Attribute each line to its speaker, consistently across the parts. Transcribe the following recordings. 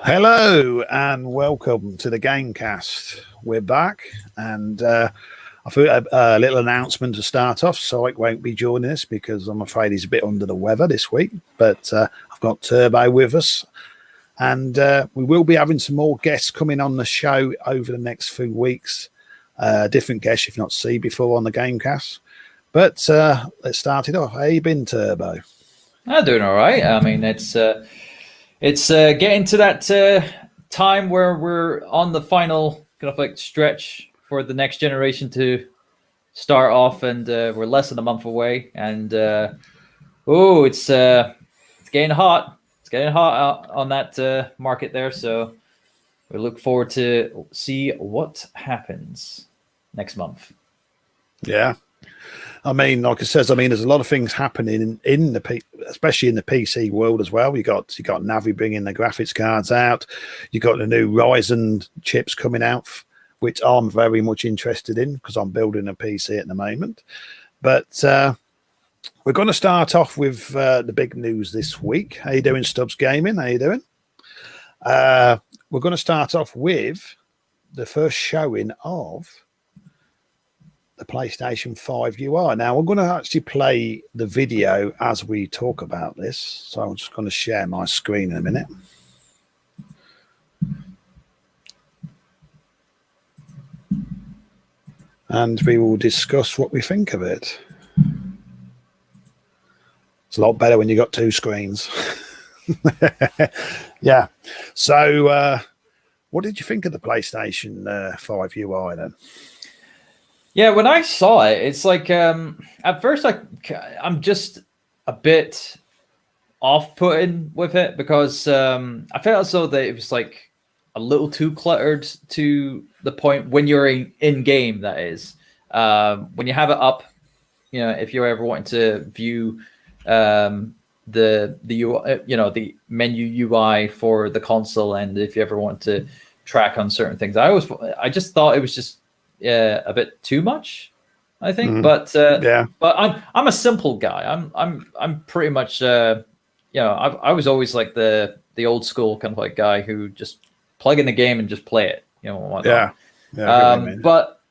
Speaker 1: Hello and welcome to the Gamecast. We're back, and I thought a little announcement to start off. Syke won't be joining us because I'm afraid he's a bit under the weather this week, but I've got Turbo with us, and we will be having some more guests coming on the show over the next few weeks. Different guests you've not seen before on the Gamecast. But let's start it off. How you been, Turbo?
Speaker 2: I'm doing all right. I mean, it's getting to that time where we're on the final kind of like stretch for the next generation to start off, and we're less than a month away. And it's getting hot. It's getting hot out on that market there. So we look forward to see what happens next month.
Speaker 1: Yeah. I mean, like I says, there's a lot of things happening especially in the PC world as well. You got Navi bringing the graphics cards out. You got the new Ryzen chips coming out, which I'm very much interested in because I'm building a PC at the moment. But we're going to start off with the big news this week. How you doing, Stubbs Gaming? How you doing? We're going to start off with the first showing of the PlayStation 5 UI. Now, I'm going to actually play the video as we talk about this. So I'm just going to share my screen in a minute. And we will discuss what we think of it. It's a lot better when you got two screens. Yeah. So what did you think of the PlayStation 5 UI then?
Speaker 2: Yeah, when I saw it, it's like at first I'm just a bit off-putting with it because I felt as though that it was like a little too cluttered to the point when you're in game. That is, when you have it up, if you're ever wanting to view the UI, the menu UI for the console, and if you ever want to track on certain things, I just thought it was just a bit too much, I think. But I'm a simple guy. I'm pretty much I was always like the old school kind of like guy who just plug in the game and just play it. But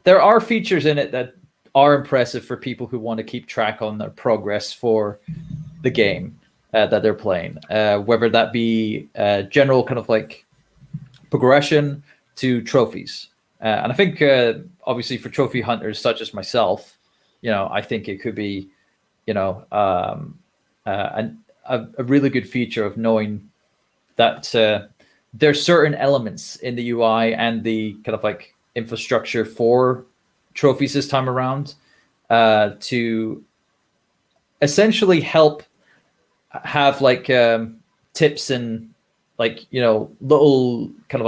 Speaker 2: there are features in it that are impressive for people who want to keep track on their progress for the game that they're playing, whether that be general kind of like progression to trophies. And I think, obviously, for trophy hunters such as myself, I think it could be, a really good feature of knowing that there's certain elements in the UI and the kind of like infrastructure for trophies this time around to essentially help have like tips and like, little kind of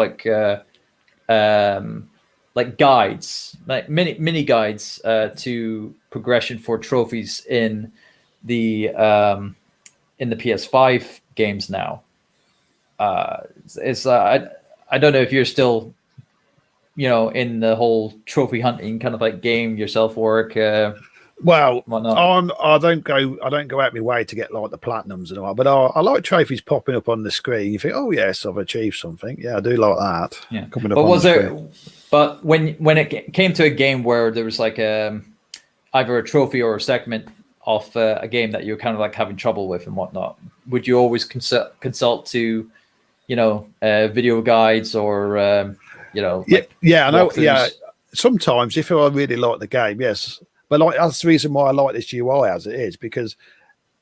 Speaker 2: like guides, like mini guides to progression for trophies in the PS5 games now. I don't know if you're still in the whole trophy hunting kind of like game yourself, Warric.
Speaker 1: Well, I don't go out my way to get like the platinums and all, but I like trophies popping up on the screen. You think, oh yes, I've achieved something. Yeah, I do like that.
Speaker 2: Yeah.
Speaker 1: Coming up but was
Speaker 2: there? But when it came to a game where there was like either a trophy or a segment of a game that you're kind of like having trouble with and whatnot, would you always consult to video guides or
Speaker 1: I know. Yeah, sometimes if I really like the game, yes. But like that's the reason why I like this UI as it is, because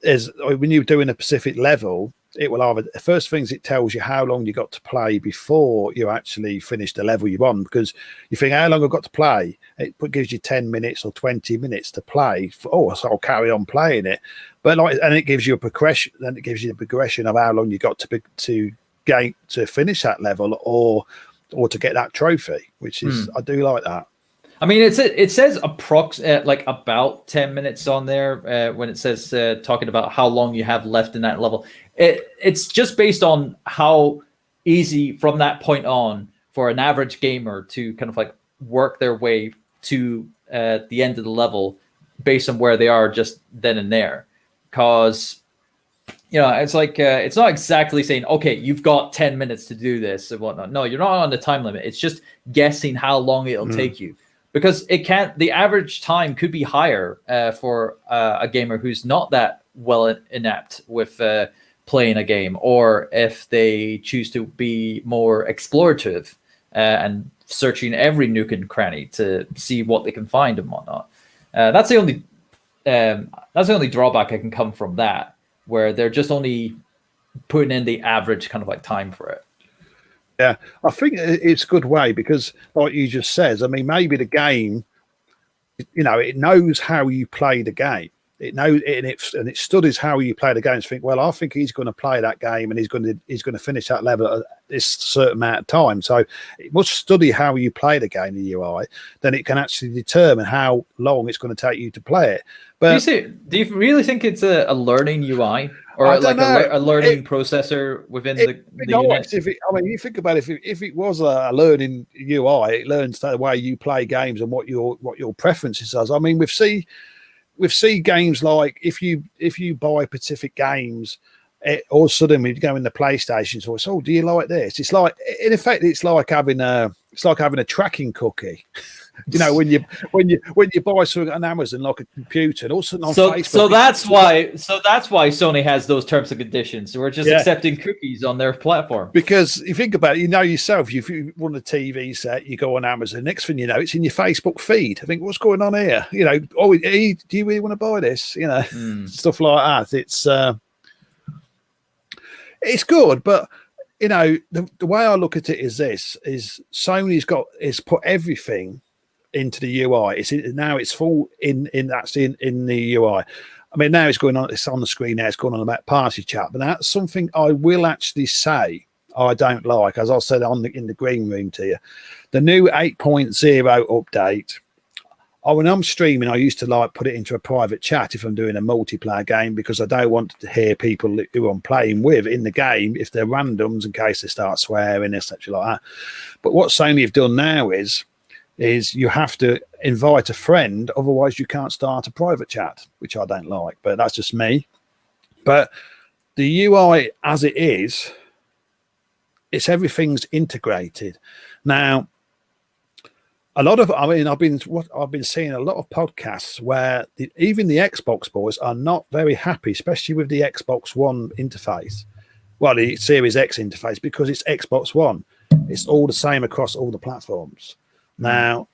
Speaker 1: when you're doing a specific level, it will either the first things it tells you how long you got to play before you actually finish the level you're on, because you think how long I've got to play, it gives you 10 minutes or 20 minutes to play. So I'll carry on playing it. But and it gives you a progression. Then it gives you the progression of how long you got to game to finish that level or to get that trophy, which is I do like that.
Speaker 2: I mean, it says like about 10 minutes on there when it says talking about how long you have left in that level. It's just based on how easy from that point on for an average gamer to kind of like work their way to the end of the level based on where they are just then and there. Because it's like it's not exactly saying, okay, you've got 10 minutes to do this and whatnot. No, you're not on the time limit. It's just guessing how long it'll take you, because the average time could be higher for a gamer who's not that well inept with playing a game, or if they choose to be more explorative and searching every nook and cranny to see what they can find and whatnot. That's the only drawback I can come from that, where they're just only putting in the average kind of like time for it.
Speaker 1: Yeah, I think it's a good way, because like you just says, I mean, maybe the game, it knows how you play the game. It knows and it studies how you play the game. To think, well, I think he's going to play that game and he's going to finish that level at this certain amount of time. So it must study how you play the game, the UI. Then it can actually determine how long it's going to take you to play it. But
Speaker 2: do you really think it's a learning UI, or like a learning processor within the unit?
Speaker 1: You think about it, if it was a learning UI, it learns the way you play games and what your preferences are. I mean, we've seen games like if you buy Pacific Games, all of a sudden we go in the PlayStation store. So, do you like this? It's like, in effect, it's like having a tracking cookie. When you buy something on Amazon, like a computer, and all of a sudden on Facebook.
Speaker 2: So that's why Sony has those terms and conditions. So we're just accepting cookies on their platform.
Speaker 1: Because you think about it, yourself, if you want a TV set, you go on Amazon. Next thing you know, it's in your Facebook feed. I think, what's going on here? Do you really want to buy this? Stuff like that. It's good, but the way I look at it is Sony's put everything into the UI. It's full in the UI. I mean, now it's on the screen now. It's going on about party chat, but that's something I will actually say I don't like. As I said in the green room to you, the new 8.0 update. When I'm streaming, I used to put it into a private chat if I'm doing a multiplayer game, because I don't want to hear people who I'm playing with in the game if they're randoms, in case they start swearing, etc. like that. But what Sony have done now is you have to invite a friend, otherwise you can't start a private chat, which I don't like, but that's just me. But the UI as it is, everything's integrated. Now, I've been seeing a lot of podcasts where even the Xbox boys are not very happy, especially with the Xbox One interface. Well, the Series X interface, because it's Xbox One. It's all the same across all the platforms. Now,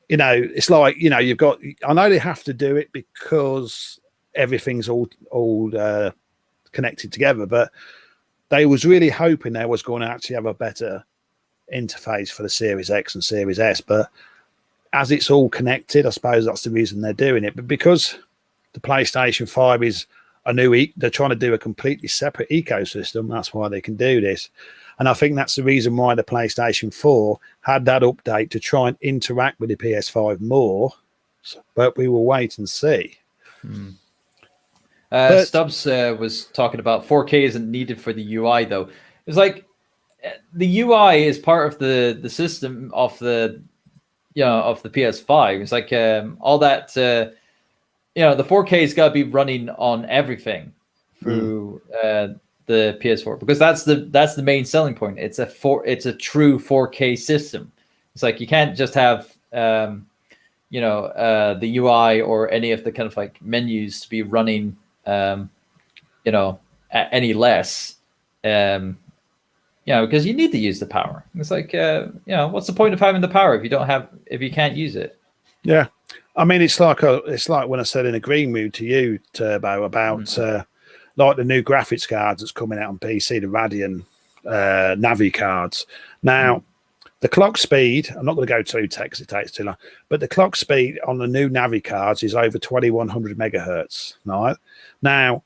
Speaker 1: it's like, you've got, I know they have to do it because everything's all connected together, but they was really hoping they was going to actually have a better interface for the Series X and Series S. But as it's all connected, I suppose that's the reason they're doing it. But because the PlayStation 5 is they're trying to do a completely separate ecosystem, that's why they can do this. And I think that's the reason why the PlayStation 4 had that update, to try and interact with the PS5 more. But we will wait and see.
Speaker 2: Stubbs was talking about 4K isn't needed for the UI, though. It's like the UI is part of the system of the PS5. It's like all that. The 4K's got to be running on everything through the PS4, because that's the main selling point. It's a true 4K system. It's like you can't just have the UI or any of the kind of like menus to be running at any less. Because you need to use the power. It's like what's the point of having the power if you can't use it?
Speaker 1: Yeah, I mean, it's like when I said in a green room to you, Turbo, about like the new graphics cards that's coming out on PC, the Radeon Navi cards. Now, the clock speed, I'm not going to go through text, it takes too long, but the clock speed on the new Navi cards is over 2100 megahertz. Right? Now,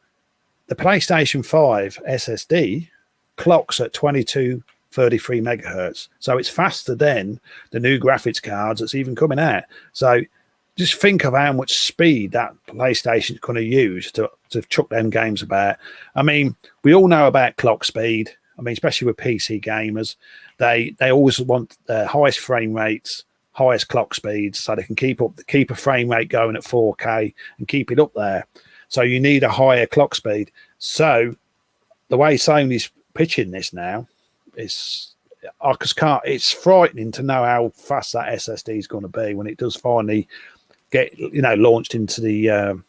Speaker 1: the PlayStation 5 SSD clocks at 2233 megahertz. So it's faster than the new graphics cards that's even coming out. So just think of how much speed that PlayStation is going to use to chuck them games about. I mean, we all know about clock speed. I mean, especially with PC gamers, they always want the highest frame rates, highest clock speeds, so they can keep a frame rate going at 4K and keep it up there. So you need a higher clock speed. So the way Sony's pitching this now, it's I just can't. It's frightening to know how fast that SSD is going to be when it does finally get launched into the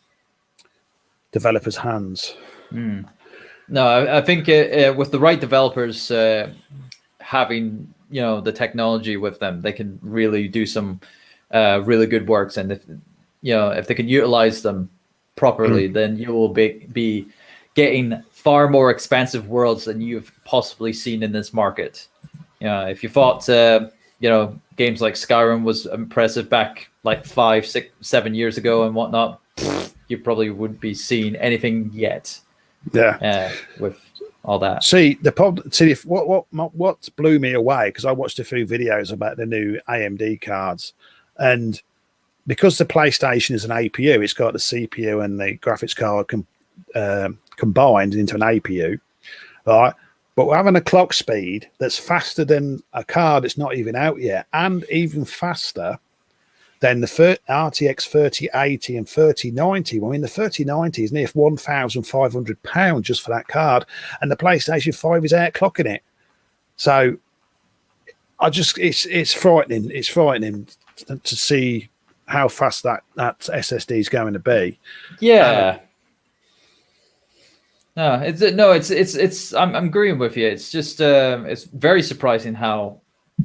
Speaker 1: developers' hands.
Speaker 2: No, I think with the right developers having the technology with them, they can really do some really good works. And if they can utilize them properly, then you will be getting far more expensive worlds than you've possibly seen in this market. If you thought games like Skyrim was impressive back like 5, 6, 7 years ago and whatnot, you probably wouldn't be seeing anything yet.
Speaker 1: Yeah,
Speaker 2: with all that.
Speaker 1: See the problem. See what blew me away, because I watched a few videos about the new AMD cards, and because the PlayStation is an APU, it's got the CPU and the graphics card combined into an APU, right? But we're having a clock speed that's faster than a card that's not even out yet, and even faster than the RTX 3080 and 3090. I mean, the 3090 is near £1,500 just for that card, and the PlayStation 5 is outclocking it. So it's frightening. It's frightening to see how fast that SSD is going to be.
Speaker 2: Yeah. It's I'm agreeing with you. It's just it's very surprising how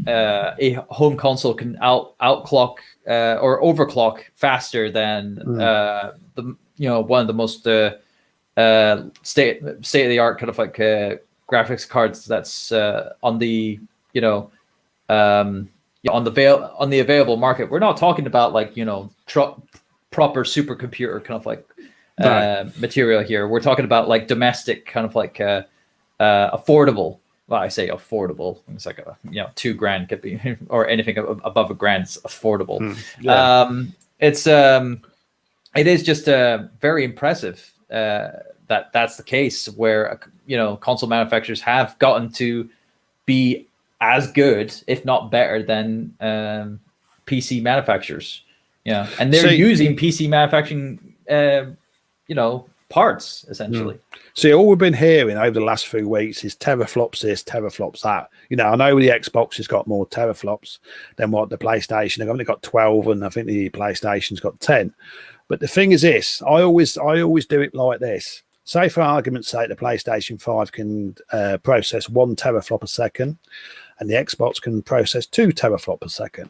Speaker 2: a home console can outclock or overclock faster than the one of the most state of the art kind of like graphics cards that's on the on the available market. We're not talking about like proper supercomputer kind of like material here. We're talking about like domestic kind of like affordable. Well, I say affordable. It's like $2,000 could be, or anything above $1,000 is affordable. It is just very impressive that's the case where console manufacturers have gotten to be as good, if not better, than PC manufacturers. And they're using PC manufacturing, parts essentially.
Speaker 1: See, all we've been hearing over the last few weeks is teraflops this, teraflops that. I know the Xbox has got more teraflops than what the PlayStation. They've only got 12, and I think the PlayStation's got 10. But the thing is this: I always do it like this. Say, for argument's sake, the PlayStation 5 can process 1 teraflop a second, and the Xbox can process 2 teraflop a second.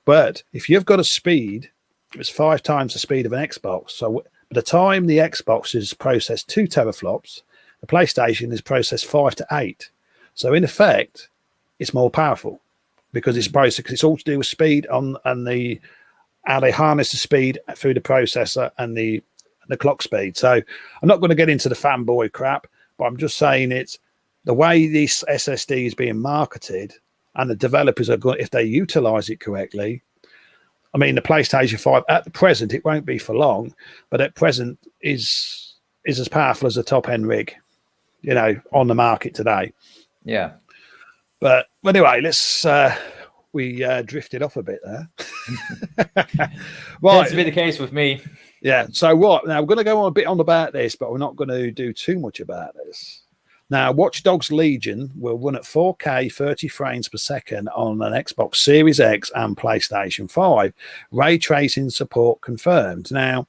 Speaker 1: But if you've got a speed, it's 5 times the speed of an Xbox. So by the time the Xbox is processed 2 teraflops, the PlayStation is processed 5 to 8. So in effect, it's more powerful because it's all to do with speed and how they harness the speed through the processor and the clock speed. So I'm not going to get into the fanboy crap, but I'm just saying it's the way this SSD is being marketed, and the developers are going, if they utilize it correctly. I mean, the PlayStation 5 at the present, it won't be for long, but at present is as powerful as a top end rig, on the market today.
Speaker 2: Yeah.
Speaker 1: But anyway, let's we drifted off a bit there.
Speaker 2: Right, to be the case with me.
Speaker 1: Yeah. So what? Now we're going to go on a bit on about this, but we're not going to do too much about this. Now, Watch Dogs Legion will run at 4K 30 frames per second on an Xbox Series X and PlayStation 5. Ray tracing support confirmed. Now,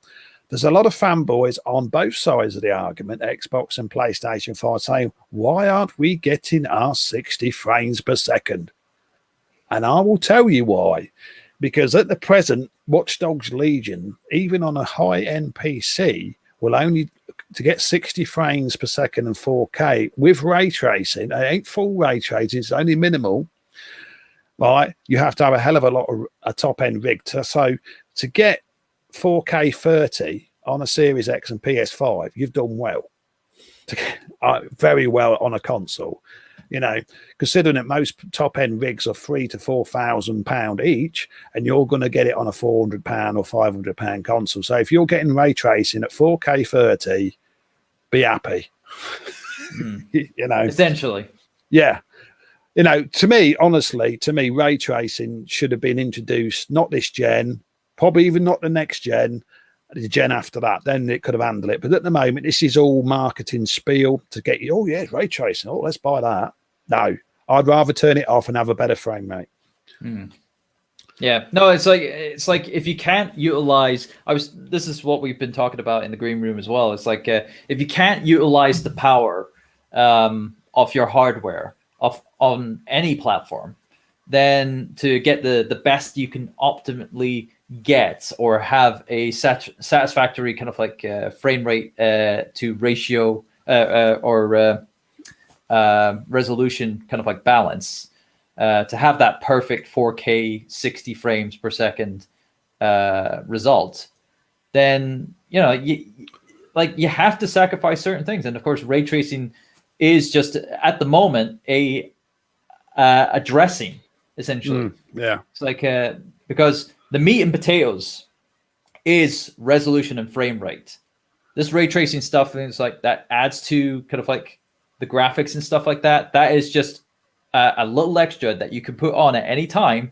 Speaker 1: there's a lot of fanboys on both sides of the argument, Xbox and PlayStation 5, saying, why aren't we getting our 60 frames per second? And I will tell you why. Because at the present, Watch Dogs Legion, even on a high-end PC, will only to get 60 frames per second and 4K with ray tracing. It ain't full ray tracing, it's only minimal. Right? You have to have a hell of a lot of a top-end rig. So to get 4K 30 on a Series X and PS5, you've done well. Very well on a console. Considering that most top-end rigs are £3,000 to £4,000 each, and you're going to get it on a £400 or £500 console. So if you're getting ray tracing at 4K 30, be happy.
Speaker 2: Essentially.
Speaker 1: Yeah. To me, honestly, ray tracing should have been introduced, not this gen, probably even not the next gen, the gen after that, then it could have handled it. But at the moment, this is all marketing spiel to get you, oh, yeah, it's ray tracing. Oh, let's buy that. No, I'd rather turn it off and have a better frame rate.
Speaker 2: Yeah, no, it's like if you can't utilize, this is what we've been talking about in the green room as well. It's like if you can't utilize the power of your hardware on any platform, then to get the best you can optimally get or have a satisfactory kind of like frame rate to ratio or resolution kind of like balance, to have that perfect 4K 60 frames per second result, then you have to sacrifice certain things. And of course, ray tracing is just at the moment a dressing, essentially.
Speaker 1: Yeah,
Speaker 2: it's like because the meat and potatoes is resolution and frame rate. This ray tracing stuff is like that adds to kind of like the graphics and stuff like that. That is just a little extra that you can put on at any time,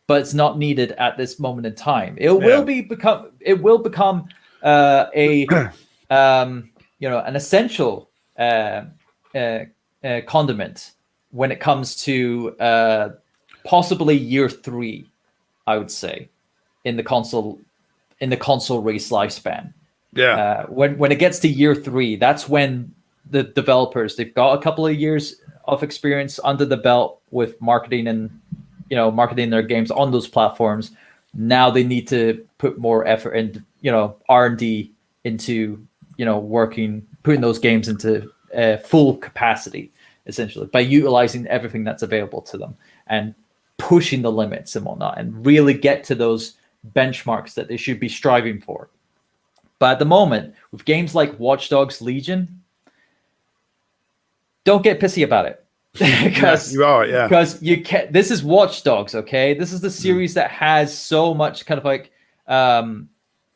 Speaker 2: but it's not needed at this moment in time. It will become an essential condiment when it comes to possibly year 3, I would say, in the console race lifespan.
Speaker 1: Yeah.
Speaker 2: When it gets to year 3, that's when the developers, they've got a couple of years of experience under the belt with marketing and marketing their games on those platforms. Now they need to put more effort and R&D into putting those games into full capacity, essentially, by utilizing everything that's available to them and pushing the limits and whatnot, and really get to those benchmarks that they should be striving for. But at the moment, with games like Watch Dogs Legion, don't get pissy about it. Because
Speaker 1: you're right, yeah.
Speaker 2: Because you can. This is Watch Dogs, okay? This is the series that has so much kind of like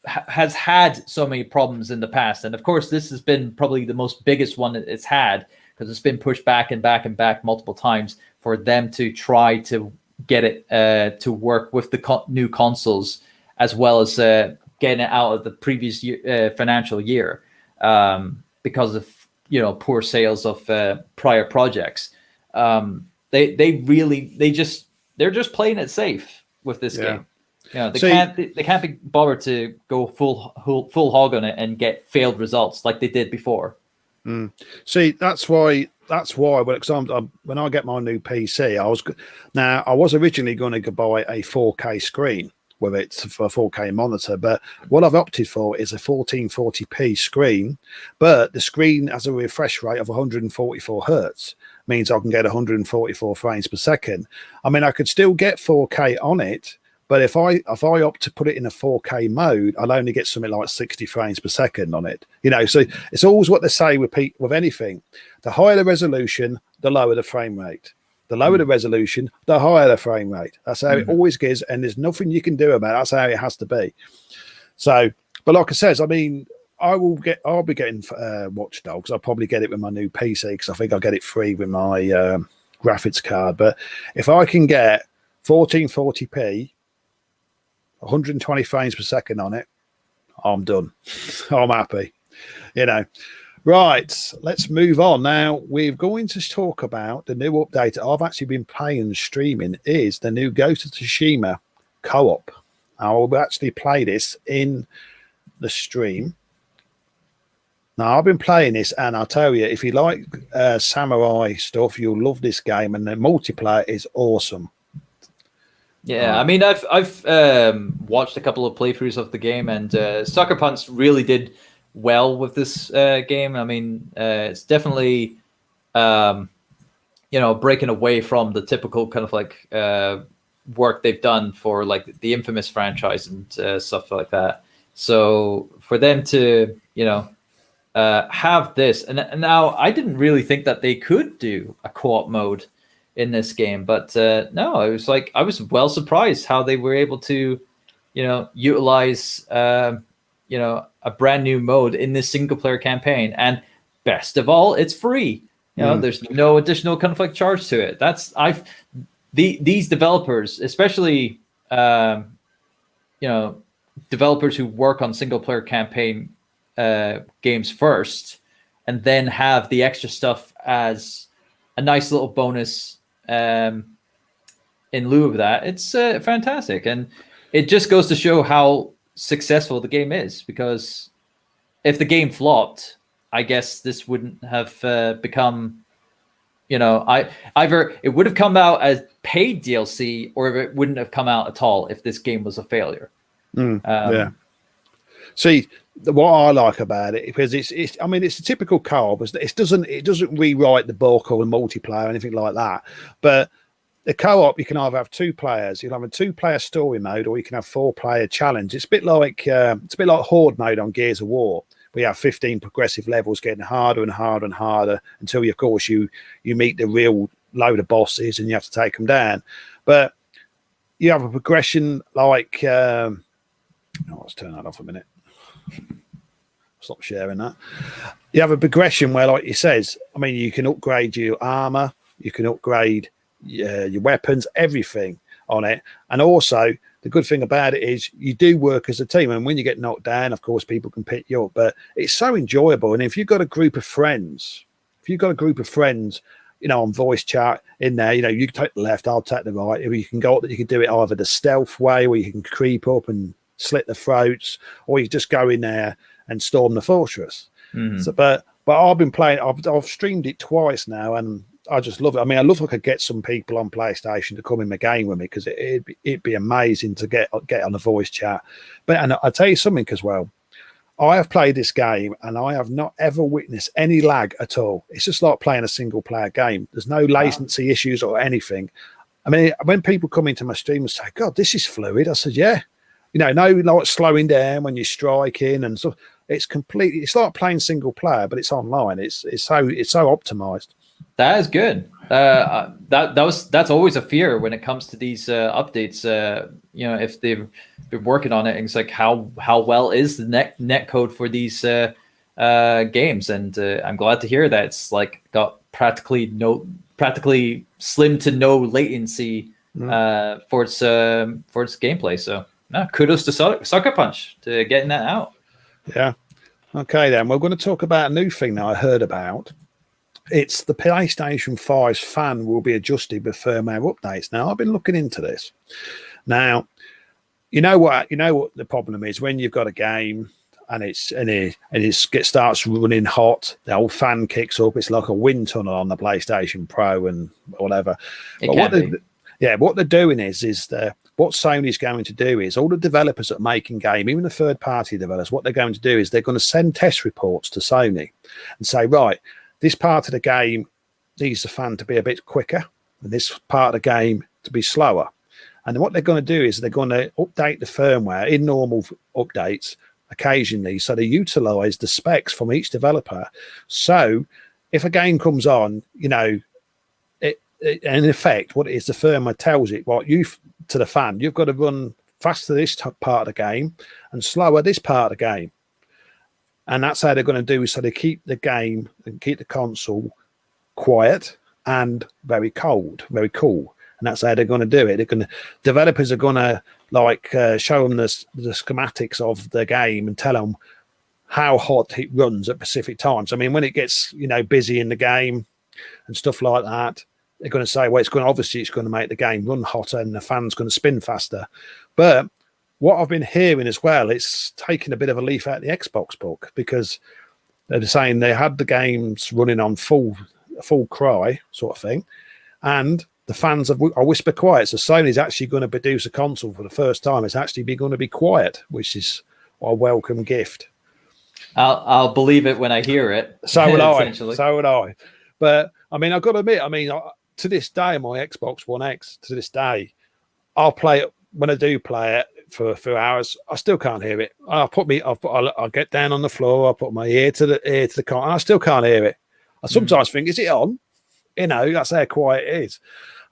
Speaker 2: has had so many problems in the past, and of course, this has been probably the most biggest one that it's had, because it's been pushed back and back and back multiple times for them to try to get it to work with the new consoles, as well as getting it out of the previous year, financial year, because of poor sales of prior projects. They're just playing it safe with this game. They can't be bothered to go full hog on it and get failed results like they did before.
Speaker 1: See, that's why when I get my new PC, I was originally going to buy a 4K screen with it for a 4K monitor, but what I've opted for is a 1440p screen, but the screen has a refresh rate of 144 hertz, means I can get 144 frames per second. I mean, I could still get 4K on it, but if I opt to put it in a 4K mode, I'll only get something like 60 frames per second on it. So it's always what they say with anything: the higher the resolution, the lower the frame rate. The lower the resolution, the higher the frame rate. That's how it always is, and there's nothing you can do about it. That's how it has to be. So, but like I says, I mean, I'll be getting Watch Dogs. I'll probably get it with my new PC, because I think I'll get it free with my graphics card. But if I can get 1440p, 120 frames per second on it, I'm done. I'm happy. Right, let's move on. Now, we're going to talk about the new update I've actually been playing and streaming, is the new Ghost of Tsushima co-op. I will actually play this in the stream. Now, I've been playing this, and I'll tell you, if you like samurai stuff, you'll love this game, and the multiplayer is awesome.
Speaker 2: Yeah, I mean, I've watched a couple of playthroughs of the game, and Sucker Punch really did well with this game. I mean, it's definitely breaking away from the typical kind of like work they've done for like the Infamous franchise and stuff like that. So for them to have this, and now I didn't really think that they could do a co-op mode in this game, but no, I was well surprised how they were able to utilize a brand new mode in this single player campaign. And best of all, it's free. There's no additional kind of like charge to it. These developers, especially developers who work on single player campaign games first, and then have the extra stuff as a nice little bonus in lieu of that. It's fantastic, and it just goes to show how successful the game is. Because if the game flopped, I guess this wouldn't have become. Either it would have come out as paid DLC, or it wouldn't have come out at all if this game was a failure.
Speaker 1: Yeah. See, what I like about it, because it's a typical co-op. It doesn't rewrite the book or the multiplayer or anything like that. But the co-op, you can either have 2 players. You'll have a 2-player story mode, or you can have 4-player challenge. It's a bit like Horde mode on Gears of War. We have 15 progressive levels, getting harder and harder and harder until, of course, you meet the real load of bosses and you have to take them down. But you have a progression like let's turn that off a minute. Stop sharing that. You have a progression where, like it says, you can upgrade your armor, you can upgrade your weapons, everything on it. And also, the good thing about it is you do work as a team, and when you get knocked down, of course, people can pick you up. But it's so enjoyable. And if you've got a group of friends, on voice chat in there, you can take the left, I'll take the right. If you can go up, you can do it either the stealth way, where you can creep up and slit the throats, or you just go in there and storm the fortress. So, but I've been playing. I've streamed it twice now, and I just love it. I love if I could get some people on PlayStation to come in the game with me, because it'd be amazing to get on a voice chat. And I'll tell you something as well. I have played this game and I have not ever witnessed any lag at all. It's just like playing a single player game. There's no latency issues or anything. When people come into my stream and say, "God, this is fluid," I said, "Yeah." No like slowing down when you're striking and stuff. It's like playing single player, but it's online. It's so optimized.
Speaker 2: That is good. That's always a fear when it comes to these updates. If they've been working on it, and it's like how well is the net code for these games? And I'm glad to hear that it's like got practically slim to no latency for its gameplay. So kudos to Sucker Punch to getting that out.
Speaker 1: Yeah. Okay, then we're going to talk about a new thing that I heard about. It's the PlayStation 5's fan will be adjusted with firmware updates. Now, I've been looking into this. Now, you know what the problem is when you've got a game and it starts running hot, the old fan kicks up. It's like a wind tunnel on the PlayStation Pro and whatever. What they're doing is what Sony's going to do is all the developers that are making game, even the third-party developers, what they're going to do is they're going to send test reports to Sony and say, right, this part of the game needs the fan to be a bit quicker and this part of the game to be slower. And what they're going to do is they're going to update the firmware in normal updates occasionally, so they utilize the specs from each developer. So if a game comes on, in effect, what it is, the firmware tells it, to the fan, you've got to run faster this part of the game and slower this part of the game. And that's how they're going to do, so they keep the game and keep the console quiet and very cool. And that's how they're going to do it. Developers are going to show them the schematics of the game and tell them how hot it runs at specific times. When it gets busy in the game and stuff like that, they're going to say, well, it's going to make the game run hotter and the fan's going to spin faster. But what I've been hearing as well, it's taking a bit of a leaf out of the Xbox book, because they're saying they had the games running on full cry sort of thing, and the fans are whisper quiet. So Sony's actually going to produce a console for the first time. It's actually going to be quiet, which is a welcome gift.
Speaker 2: I'll believe it when I hear it.
Speaker 1: So would I. But I've got to admit, to this day, my Xbox One X, to this day, I'll play it. When I do play it for a few hours, I still can't hear it. I'll get down on the floor, I'll put my ear to the car, and I still can't hear it. I sometimes think, is it on? That's how quiet it is.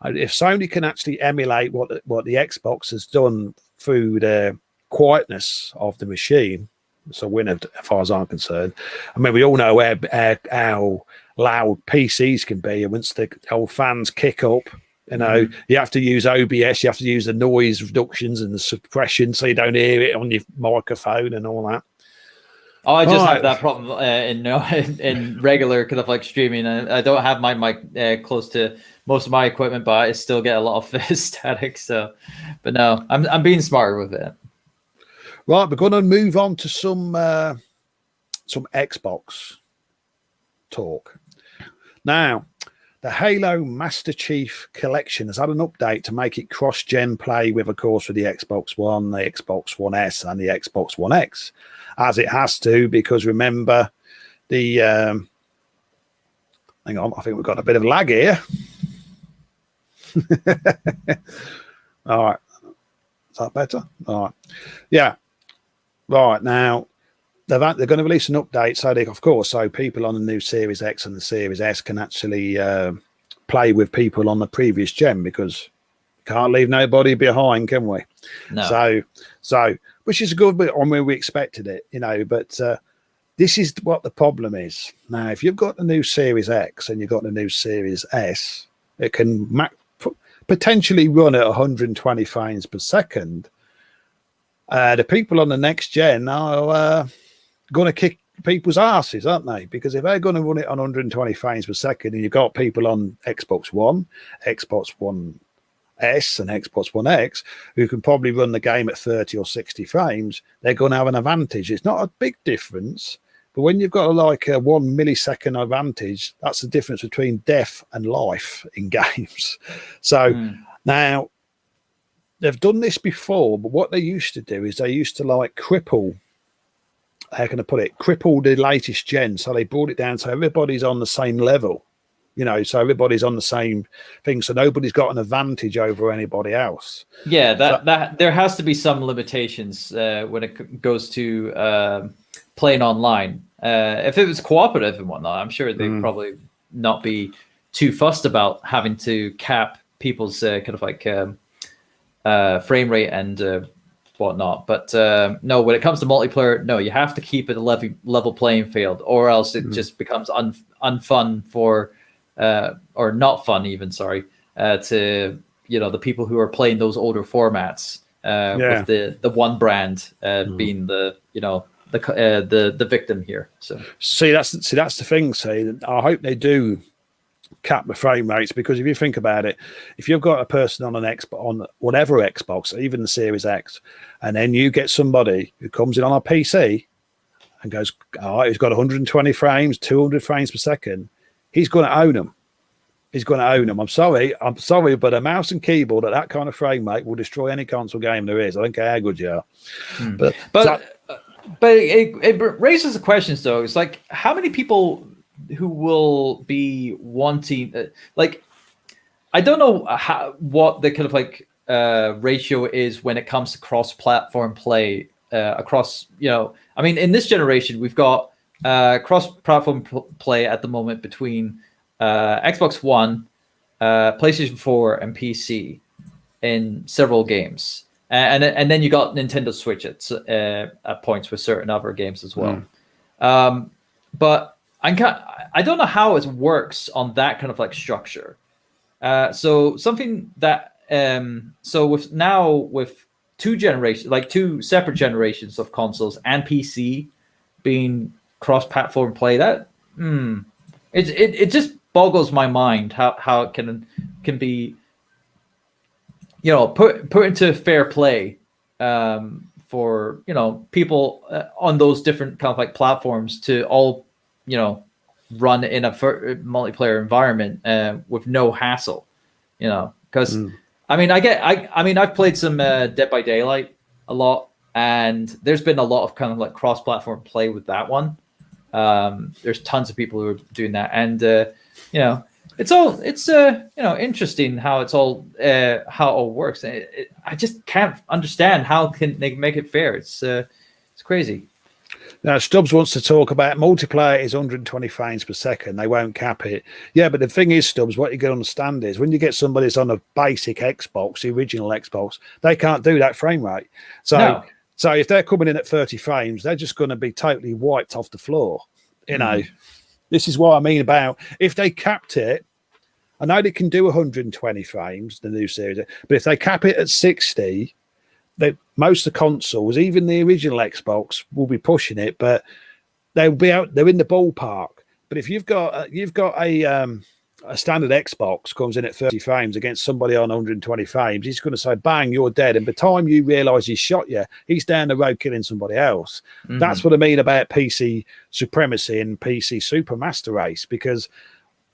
Speaker 1: If Sony can actually emulate what the Xbox has done through the quietness of the machine, it's a winner as far as I'm concerned. We all know how loud PCs can be, and once the old fans kick up, You know, you have to use OBS, you have to use the noise reductions and the suppression so you don't hear it on your microphone and all that.
Speaker 2: Oh, I just have that problem in regular kind of like streaming. I don't have my mic close to most of my equipment, but I still get a lot of static. So, but no, I'm being smarter with it.
Speaker 1: Right, we're going to move on to some Xbox talk now. The Halo Master Chief Collection has had an update to make it cross-gen play with, of course, with the Xbox One, the Xbox One S, and the Xbox One X, as it has to, because remember, the hang on, I think we've got a bit of lag here. All right. Is that better? All right. Yeah. Right. Now, they're going to release an update, so people on the new Series X and the Series S can actually play with people on the previous gen, because can't leave nobody behind, can we?
Speaker 2: No.
Speaker 1: So which is a good bit. I mean, we expected it, you know, but this is what the problem is. Now, if you've got the new Series X and you've got the new Series S, it can potentially run at 120 frames per second. The people on the next gen are going to kick people's asses, aren't they? Because if they're going to run it on 120 frames per second, and you've got people on Xbox One, Xbox One S, and Xbox One X who can probably run the game at 30 or 60 frames, they're going to have an advantage. It's not a big difference, but when you've got like a 1 millisecond advantage, that's the difference between death and life in games. So now they've done this before, but what they used to do is they used to like cripple, how can I put it, cripple the latest gen. So they brought it down so everybody's on the same level, you know, so everybody's on the same thing. So nobody's got an advantage over anybody else.
Speaker 2: Yeah, that there has to be some limitations when it goes to playing online. If it was cooperative and whatnot, I'm sure they'd probably not be too fussed about having to cap people's kind of like frame rate and whatnot. But no, when it comes to multiplayer, no, you have to keep it a level playing field, or else it just becomes unfun for or not fun even, sorry, to, you know, the people who are playing those older formats with the one brand being the, you know, the victim here. So
Speaker 1: that's the thing. I hope they do cap the frame rates, because if you think about it, if you've got a person on on whatever Xbox, even the Series X, and then you get somebody who comes in on a PC and goes, all right, he's got 120 frames, 200 frames per second, he's going to own them. He's going to own them. I'm sorry, but a mouse and keyboard at that kind of frame rate will destroy any console game there is. I don't care how good you are.
Speaker 2: But it raises the questions, though. It's like, how many people who will be wanting, like, I don't know what the kind of like ratio is when it comes to cross-platform play across, you know, I mean, in this generation, we've got cross-platform play at the moment between Xbox One, PlayStation 4, and PC in several games. And then you got Nintendo Switch at points with certain other games as well. But I don't know how it works on that kind of like structure. So something that so with two generations, like two separate generations of consoles and PC being cross-platform play, that it just boggles my mind how it can be, you know, put into fair play for, you know, people on those different kind of like platforms to all, you know, run in a multiplayer environment with no hassle, you know, because I mean, I've played some Dead by Daylight a lot, and there's been a lot of kind of like cross-platform play with that one. There's tons of people who are doing that, and you know, it's you know, interesting how it all works. I just can't understand how can they make it fair. It's crazy.
Speaker 1: Now, Stubbs wants to talk about multiplayer is 120 frames per second. They won't cap it. Yeah, but the thing is, Stubbs, what you got to understand is when you get somebody that's on a basic Xbox, the original Xbox, they can't do that frame rate. So if they're coming in at 30 frames, they're just going to be totally wiped off the floor. You know, this is what I mean about if they capped it I know they can do 120 frames, the new series, but if they cap it at 60, most of the consoles, even the original Xbox, will be pushing it, but they'll be out. They're in the ballpark. But if you've got a standard Xbox comes in at 30 frames against somebody on 120 frames, he's going to say, bang, you're dead. And by the time you realise he's shot you, he's down the road killing somebody else. That's what I mean about PC supremacy and PC supermaster race, because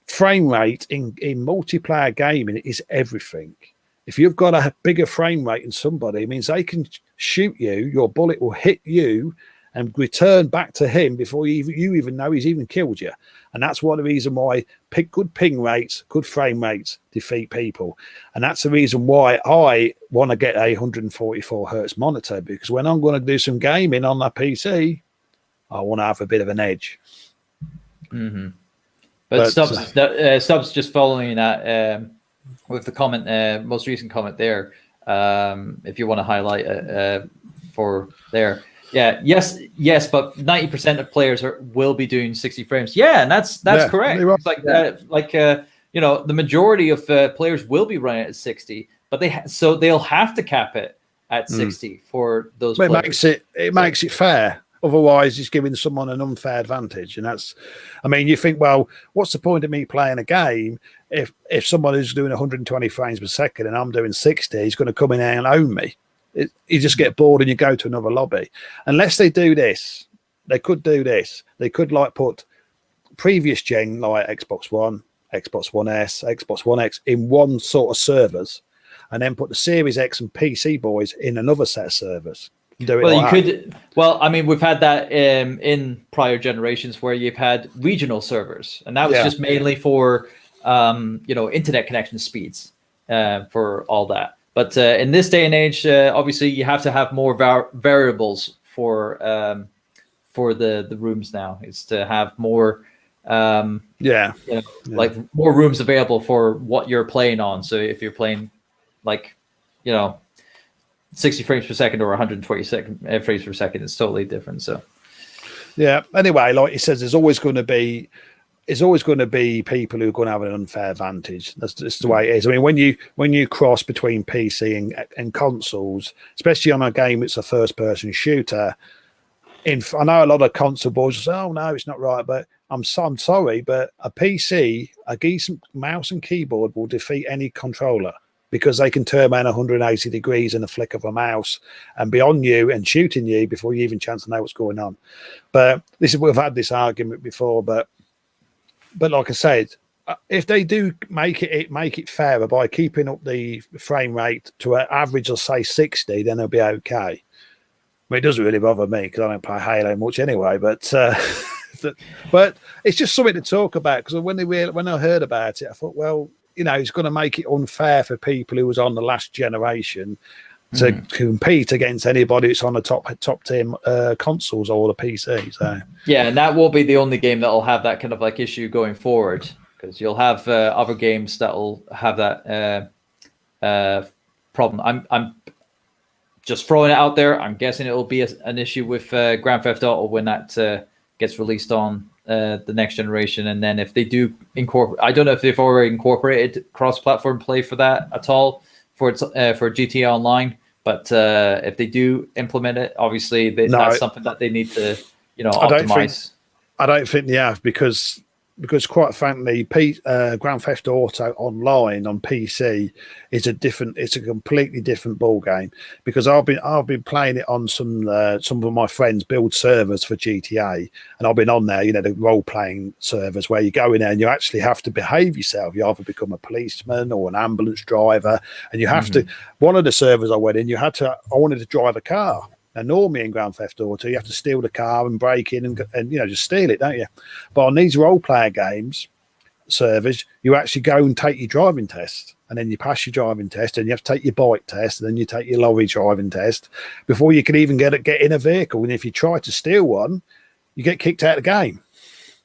Speaker 1: frame rate in multiplayer gaming is everything. If you've got a bigger frame rate than somebody, it means they can shoot you, your bullet will hit you and return back to him before you even know he's even killed you. And that's one of the reasons why good ping rates, good frame rates defeat people. And that's the reason why I want to get a 144 hertz monitor, because when I'm going to do some gaming on that PC, I want to have a bit of an edge.
Speaker 2: But Stubbs just following that with the comment, most recent comment there, if you want to highlight it for there. Yeah, yes, but 90% of players will be doing 60 frames. Yeah, and that's correct. It's like the majority of players will be running at 60, but they'll have to cap it at 60 for those players.
Speaker 1: It makes it fair. Otherwise, it's giving someone an unfair advantage. And that's, I mean, you think, well, what's the point of me playing a game if someone who's doing 120 frames per second and I'm doing 60, he's going to come in here and own me? You just get bored and you go to another lobby. Unless they do this, they could do this. They could like put previous gen like Xbox One, Xbox One S, Xbox One X in one sort of servers, and then put the Series X and PC boys in another set of servers.
Speaker 2: Well, I mean, we've had that in prior generations where you've had regional servers, and that was just mainly for internet connection speeds for all that. But in this day and age, obviously, you have to have more variables for the rooms now. It's to have more, like more rooms available for what you're playing on. So if you're playing, 60 frames per second or 120 frames per second, it's totally different. So,
Speaker 1: yeah. Anyway, like he says, there's always going to be people who are going to have an unfair advantage. That's just the way it is. I mean, when you cross between PC and consoles, especially on a game that's a first-person shooter, I know a lot of console boys say, "Oh no, it's not right," but I'm sorry, but a PC, a decent mouse and keyboard will defeat any controller, because they can turn around 180 degrees in a flick of a mouse and be on you and shooting you before you even chance to know what's going on. But we've had this argument before, but like I said, if they do make it fairer by keeping up the frame rate to an average of say 60, then it'll be okay. I mean, it doesn't really bother me because I don't play Halo much anyway. But but it's just something to talk about, because when I heard about it, I thought, well, it's going to make it unfair for people who was on the last generation to compete against anybody that's on the top tier consoles or the PC. So
Speaker 2: yeah, and that won't be the only game that will have that kind of like issue going forward, because you'll have other games that will have that problem. I'm just throwing it out there. I'm guessing it will be an issue with Grand Theft Auto when that gets released on the next generation. And then if they do incorporate, I don't know if they've already incorporated cross-platform play for that at all for GTA Online. But if they do implement it, obviously that's something that they need to, optimize.
Speaker 1: I don't think they have, because quite frankly, Grand Theft Auto Online on PC is it's a completely different ball game, because I've been playing it on some of my friends build servers for GTA, and I've been on there, the role playing servers where you go in there and you actually have to behave yourself. You either become a policeman or an ambulance driver, and you have to. One of the servers I went in, I wanted to drive a car. Now, normally in Grand Theft Auto, you have to steal the car and break in and just steal it, don't you? But on these role-player games servers, you actually go and take your driving test, and then you pass your driving test, and you have to take your bike test, and then you take your lorry driving test before you can even get in a vehicle. And if you try to steal one, you get kicked out of the game.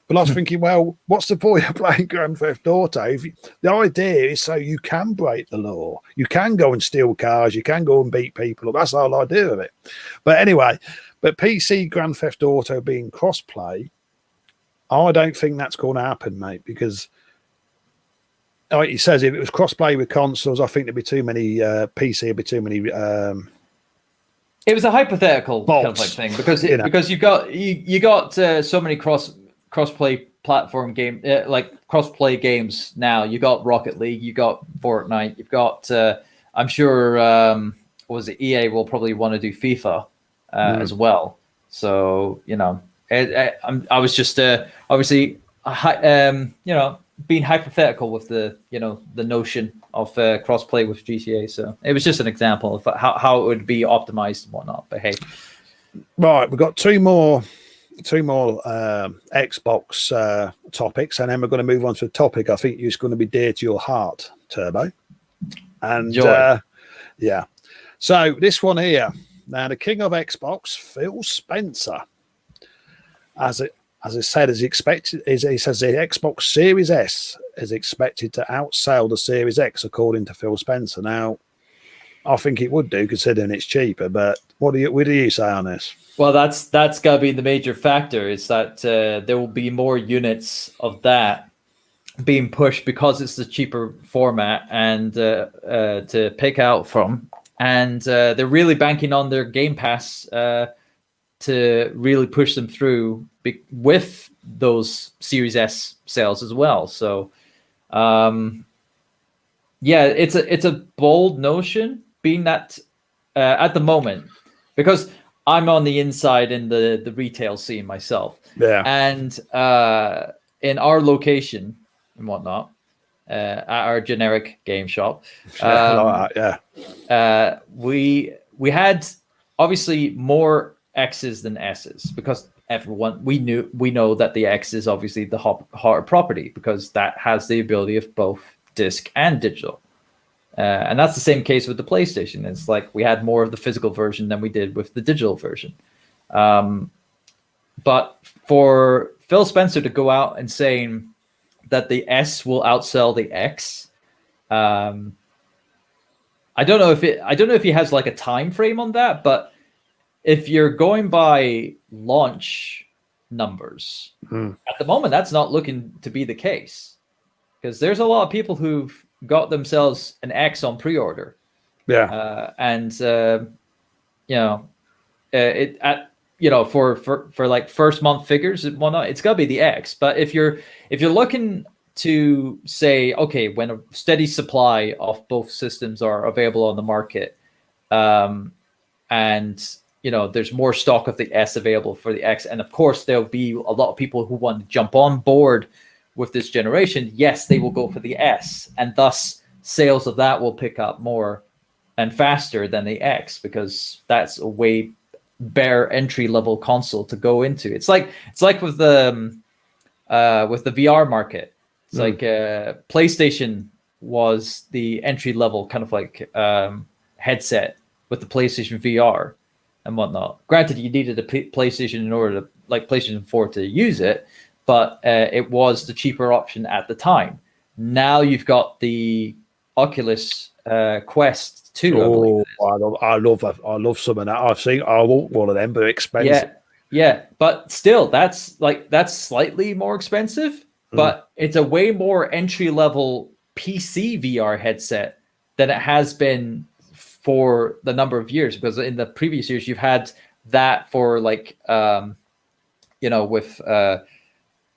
Speaker 1: But I was thinking, well, what's the point of playing Grand Theft Auto? The idea is so you can break the law. You can go and steal cars. You can go and beat people up. That's the whole idea of it. But anyway, PC Grand Theft Auto being cross-play, I don't think that's going to happen, mate, because like he says, if it was crossplay with consoles, I think there'd be too many PC, would be too many.
Speaker 2: It was a hypothetical
Speaker 1: Bots,
Speaker 2: kind of like thing because
Speaker 1: you know.
Speaker 2: because you got so many crossplay platform game like crossplay games now. You got Rocket League, you got Fortnite, you've got I'm sure what was it, EA will probably want to do FIFA as well. So I was just obviously being hypothetical with the the notion of crossplay with GTA. So it was just an example of how it would be optimized and whatnot. But hey,
Speaker 1: right, we've got two more Xbox topics, and then we're going to move on to a topic I think is going to be dear to your heart, Turbo. And yeah, so this one here now, the king of Xbox, Phil Spencer, as I said, he says the Xbox Series S is expected to outsell the Series X, according to Phil Spencer. Now, I think it would do, considering it's cheaper. But what do you say on this?
Speaker 2: Well, that's got to be the major factor. Is that there will be more units of that being pushed because it's the cheaper format and to pick out from, and they're really banking on their Game Pass to really push them through with those Series S sales as well. So, it's a bold notion, being that at the moment, because I'm on the inside in the retail scene myself.
Speaker 1: Yeah.
Speaker 2: And in our location and whatnot, at our generic game shop, we had obviously more X's than S's, because we know that the X is obviously the hotter property, because that has the ability of both disc and digital. And that's the same case with the PlayStation. It's like we had more of the physical version than we did with the digital version. But for Phil Spencer to go out and saying that the S will outsell the X, I don't know if he has like a time frame on that, but if you're going by launch numbers, at the moment, that's not looking to be the case, because there's a lot of people who've got themselves an X on pre-order.
Speaker 1: Yeah.
Speaker 2: For like first month figures and whatnot, it's gotta be the X. But if you're looking to say, okay, when a steady supply of both systems are available on the market, and there's more stock of the S available for the X, and of course there'll be a lot of people who want to jump on board with this generation, yes, they will go for the S, and thus sales of that will pick up more and faster than the X, because that's a way bare entry level console to go into. It's like with the VR market. It's like PlayStation was the entry level kind of like headset with the PlayStation VR and whatnot. Granted, you needed a PlayStation in order to, like PlayStation 4, to use it, but it was the cheaper option at the time. Now you've got the Oculus Quest 2.
Speaker 1: I love some of that. I want one of them, but they're expensive.
Speaker 2: Yeah, but still, that's slightly more expensive, but it's a way more entry level PC VR headset than it has been for the number of years. Because in the previous years, you've had that for like with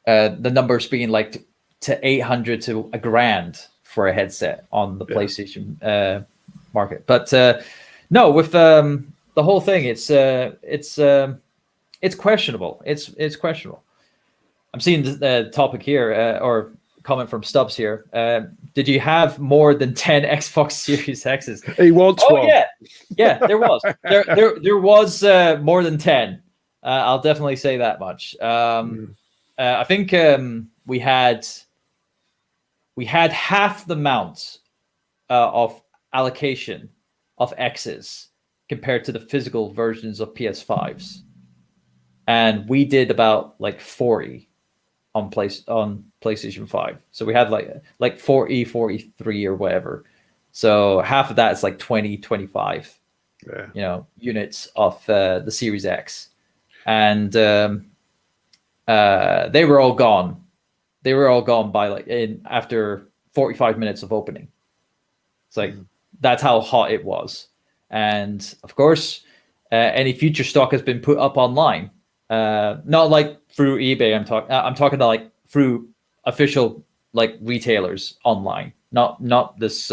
Speaker 2: the numbers being like to 800 to $1,000 for a headset on the PlayStation market. But no, with the whole thing, it's questionable. It's questionable. I'm seeing the topic here, or comment from Stubbs here. Did you have more than 10 Xbox Series X's?
Speaker 1: He wants one.
Speaker 2: Yeah, there was. There was more than 10. I'll definitely say that much. I think we had half the amount of allocation of X's compared to the physical versions of PS5s, and we did about like 40 on PlayStation 5. So we had like 40, 43 or whatever. So half of that is like 20, 25 units of the Series X, and they were all gone. They were all gone by after 45 minutes of opening. It's like that's how hot it was. And of course, any future stock has been put up online, not like through eBay. I'm talking to like through official like retailers online, not this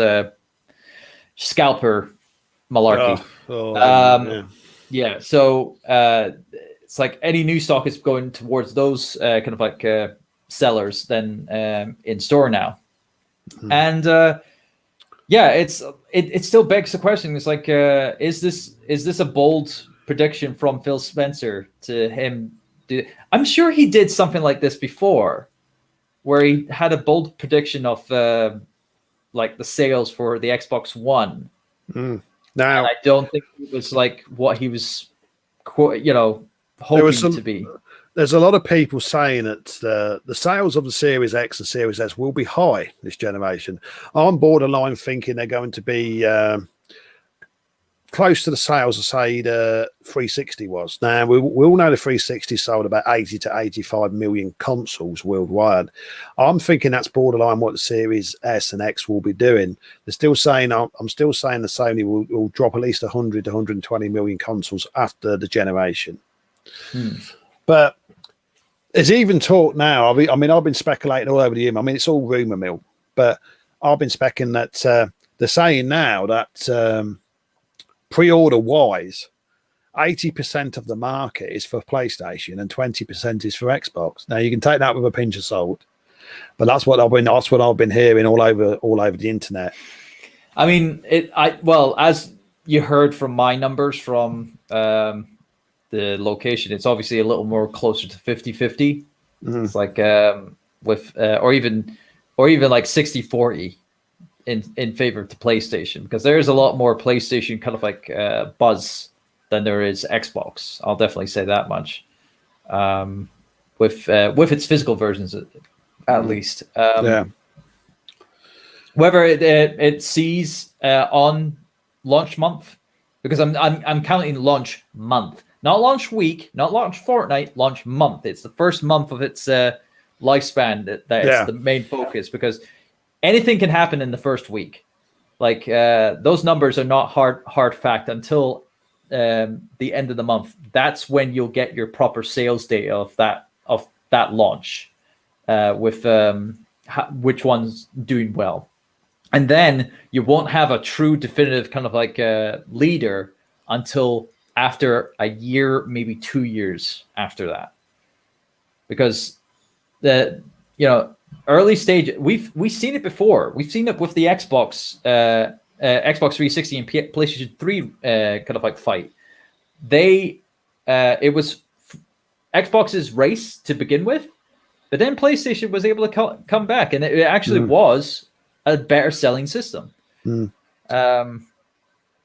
Speaker 2: scalper malarkey. Yeah. So it's like any new stock is going towards those kind of like sellers then in store now, and yeah, it still begs the question. It's like, is this a bold prediction from Phil Spencer to him? I'm sure he did something like this before, where he had a bold prediction of like the sales for the Xbox One.
Speaker 1: Now,
Speaker 2: and I don't think it was like what he was, hoping to be.
Speaker 1: There's a lot of people saying that the sales of the Series X and Series S will be high this generation. I'm borderline thinking they're going to be close to the sales of, say, the 360 was. Now, we all know the 360 sold about 80 to 85 million consoles worldwide. I'm thinking that's borderline what the Series S and X will be doing. They're still saying, I'm still saying the Sony will drop at least 100 to 120 million consoles after the generation. But there's even talk now. I mean, I've been speculating all over the year. I mean, it's all rumor mill, but I've been speculating that they're saying now that pre-order wise, 80% of the market is for PlayStation and 20% is for Xbox. Now you can take that with a pinch of salt, but that's what I've been hearing all over the internet.
Speaker 2: I mean, as you heard from my numbers from the location, it's obviously a little more closer to 50-50. It's like with or even like 60-40 in favor of the PlayStation, because there is a lot more PlayStation kind of like buzz than there is Xbox. I'll definitely say that much. With its physical versions at least. Whether it sees on launch month, because I'm counting launch month. Not launch week, not launch fortnight, launch month. It's the first month of its lifespan that's the main focus, because anything can happen in the first week. Like those numbers are not hard fact until the end of the month. That's when you'll get your proper sales data of that launch, with which one's doing well, and then you won't have a true definitive kind of like leader until after a year, maybe 2 years after that, because the early stage we've seen it before. We've seen it with the Xbox Xbox 360 and PlayStation 3 kind of like fight. It was Xbox's race to begin with, but then PlayStation was able to come back, and it actually was a better selling system.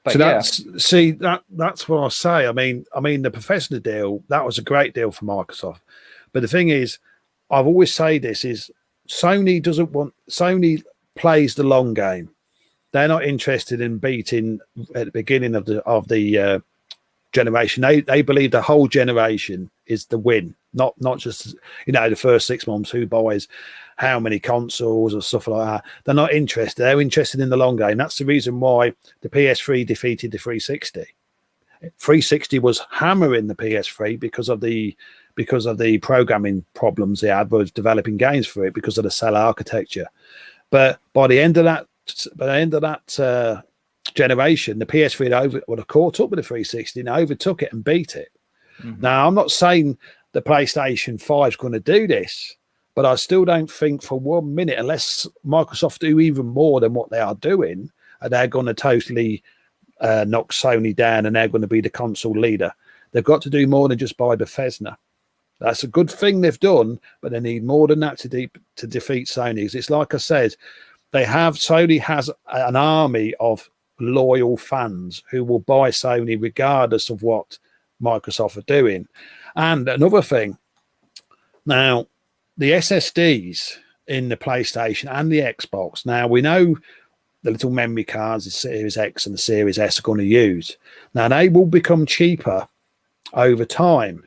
Speaker 2: But
Speaker 1: so that's what I say. I mean, the Bethesda deal, that was a great deal for Microsoft. But the thing is, I've always said this is Sony plays the long game. They're not interested in beating at the beginning of the generation. They believe the whole generation is the win, not just the first 6 months who buys how many consoles or stuff like that. They're not interested. They're interested in the long game. That's the reason why the PS3 defeated the 360. 360 was hammering the PS3 because of the programming problems they had with developing games for it, because of the cell architecture. But by the end of that generation, the PS3 would have caught up with the 360 and overtook it and beat it. Now, I'm not saying the PlayStation 5 is going to do this, but I still don't think for 1 minute, unless Microsoft do even more than what they are doing, and they're going to totally knock Sony down and they're going to be the console leader. They've got to do more than just buy Bethesda. That's a good thing they've done, but they need more than that to defeat Sony. Because it's like I said, Sony has an army of loyal fans who will buy Sony regardless of what Microsoft are doing. And another thing, now, the SSDs in the PlayStation and the Xbox, now we know the little memory cards the Series X and the Series S are going to use. Now, they will become cheaper over time.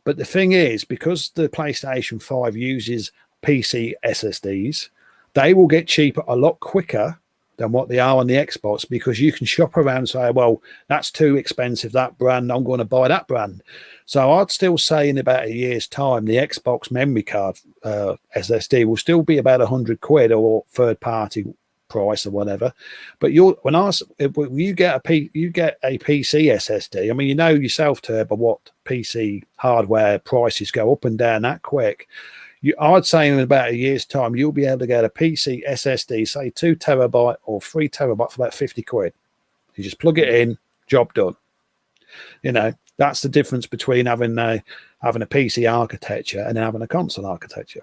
Speaker 1: But the thing is, because the PlayStation 5 uses PC SSDs, they will get cheaper a lot quicker than what they are on the Xbox, because you can shop around and say, well, that's too expensive, that brand, I'm going to buy that brand. So I'd still say in about a year's time, the Xbox memory card SSD will still be about £100 or third party price or whatever. But you get a PC SSD, I mean, you know yourself, Turbo, what PC hardware prices go up and down that quick. I'd say in about a year's time, you'll be able to get a PC SSD, say 2 terabyte or 3 terabyte for about £50. You just plug it in, job done. You know, that's the difference between having a PC architecture and having a console architecture.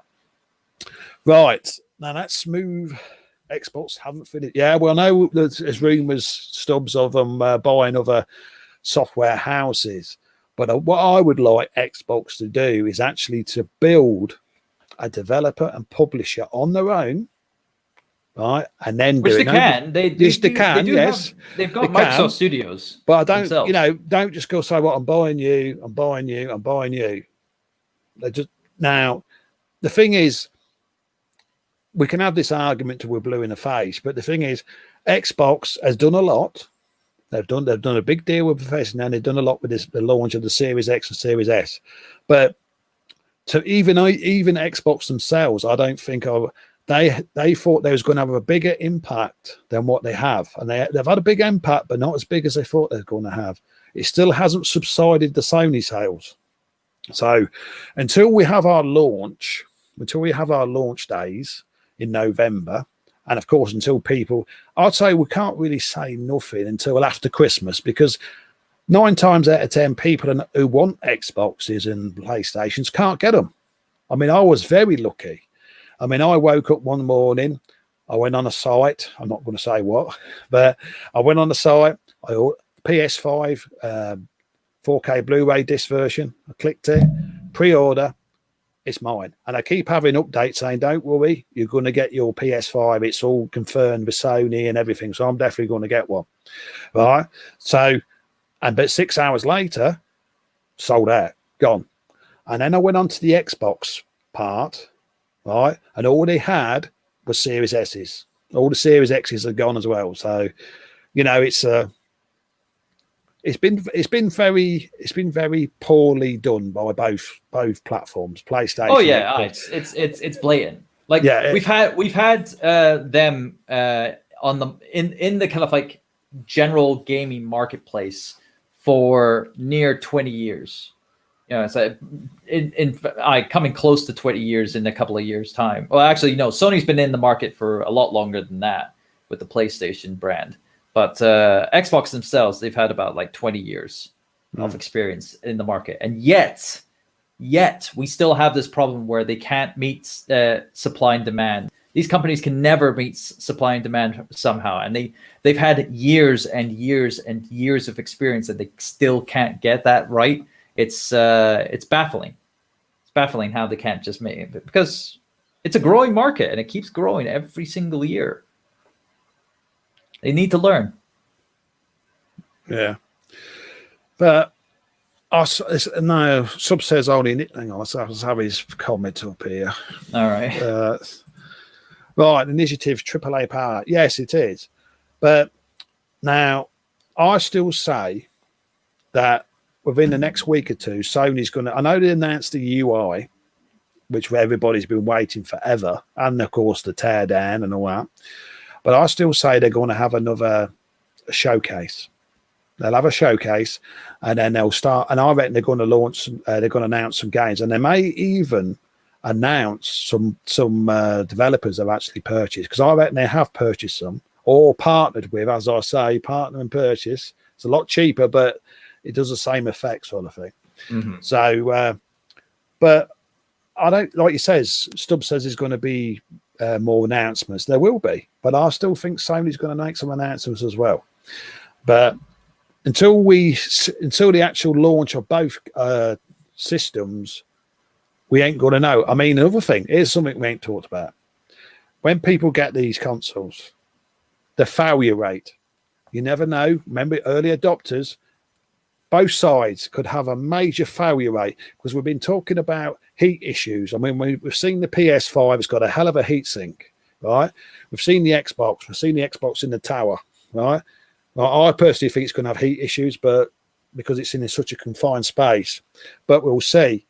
Speaker 1: Right, now let's move. Xbox haven't finished. Yeah, well, no, there's rumours, Stubbs, of them buying other software houses. But what I would like Xbox to do is actually to build a developer and publisher on their own, right? And then
Speaker 2: which they can.
Speaker 1: Yes, they've got
Speaker 2: Microsoft Studios.
Speaker 1: But I don't,
Speaker 2: themselves.
Speaker 1: Don't just go say, "What, I'm buying you." They just now. The thing is, we can have this argument till we're blue in the face, but the thing is, Xbox has done a lot. They've done a big deal with Bethesda, and they've done a lot with the launch of the Series X and Series S, but. So even Xbox themselves, I don't think they thought they was going to have a bigger impact than what they have, and they've had a big impact, but not as big as they thought they were going to have. It still hasn't subsided the Sony sales. So until we have our launch days in November, and of course until I'd say we can't really say nothing until after Christmas, because 9 times out of 10 people who want Xboxes and PlayStations can't get them. I mean, I was very lucky. I mean, I woke up one morning, I went on a site, I'm not going to say what, but I went on the site, I ordered PS5 4K Blu-ray disc version, I clicked it, pre-order, it's mine. And I keep having updates saying, don't worry, you're going to get your PS5, it's all confirmed with Sony and everything, so I'm definitely going to get one. Right? So, but 6 hours later, sold out, gone. And then I went on to the Xbox part, right? And all they had was Series S's. All the Series X's are gone as well. So, you know, it's been very poorly done by both platforms, PlayStation.
Speaker 2: Oh yeah, it's blatant. Like we've had them on in the kind of like general gaming marketplace for near 20 years. You know, it's like coming close to 20 years in a couple of years' time. Well, actually, no, Sony's been in the market for a lot longer than that with the PlayStation brand. But Xbox themselves, they've had about like 20 years of experience in the market. And yet we still have this problem where they can't meet supply and demand. These companies can never meet supply and demand somehow, and they've had years and years and years of experience, and they still can't get that right. It's baffling. It's baffling how they can't just make it, because it's a growing market and it keeps growing every single year. They need to learn.
Speaker 1: Yeah, but no. Sub says only. Hang on, let's have his comment up here.
Speaker 2: All right.
Speaker 1: Right, initiative AAA power. Yes, it is. But now, I still say that within the next week or two, Sony's going to. I know they announced the UI, which everybody's been waiting forever, and of course the teardown and all that. But I still say they're going to have another showcase. They'll have a showcase, and then they'll start. And I reckon they're going to launch. They're going to announce some games, and they may even announce some developers have actually purchased, because I reckon they have purchased some or partnered with. As I say, partner and purchase. It's a lot cheaper, but it does the same effect, sort of thing. Mm-hmm. So, but I don't, like you says. Stubb says there's going to be more announcements. There will be, but I still think Sony's going to make some announcements as well. But until the actual launch of both systems, we ain't going to know. I mean, another thing, here's something we ain't talked about. When people get these consoles, the failure rate, you never know. Remember, early adopters, both sides could have a major failure rate, because we've been talking about heat issues. I mean, we've seen the PS5 has got a hell of a heat sink. right? We've seen the Xbox. We've seen the Xbox in the tower, right? Well, I personally think it's going to have heat issues, but because it's in such a confined space, but we'll see.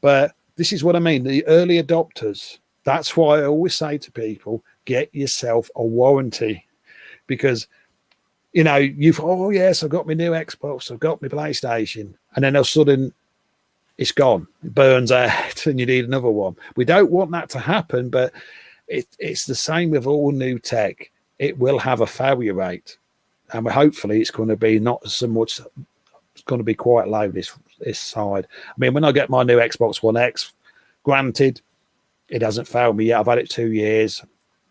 Speaker 1: But this is what I mean. The early adopters, that's why I always say to people, get yourself a warranty, because oh yes, I've got my new Xbox, I've got my PlayStation, and then all of a sudden it's gone, it burns out, and you need another one. We don't want that to happen, but it's the same with all new tech. It will have a failure rate, and hopefully it's going to be not so much. It's going to be quite low this side. I mean, when I get my new Xbox One X, granted, it hasn't failed me yet. I've had it 2 years,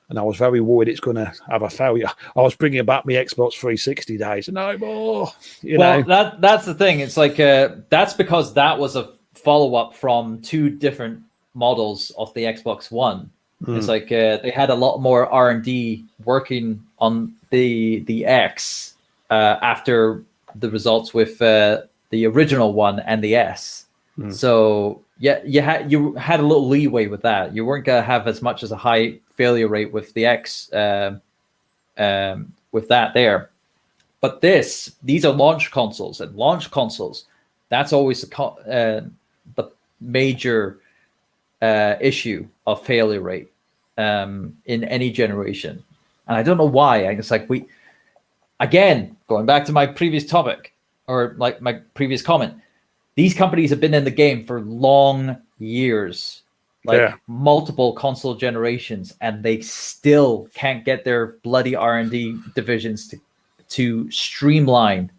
Speaker 1: and I was very worried it's going to have a failure. I was bringing back my Xbox 360 days. No more.
Speaker 2: That's the thing. It's like that's because that was a follow-up from 2 different models of the Xbox One. It's like they had a lot more R&D working on the X after the results with the original one and the S. So yeah, you had a little leeway with that. You weren't gonna have as much as a high failure rate with the X with that there. But these are launch consoles, and launch consoles, that's always the major issue of failure rate in any generation. And I don't know why. I guess again, going back to my previous topic, or like my previous comment, these companies have been in the game for long years, multiple console generations, and they still can't get their bloody R&D divisions to streamline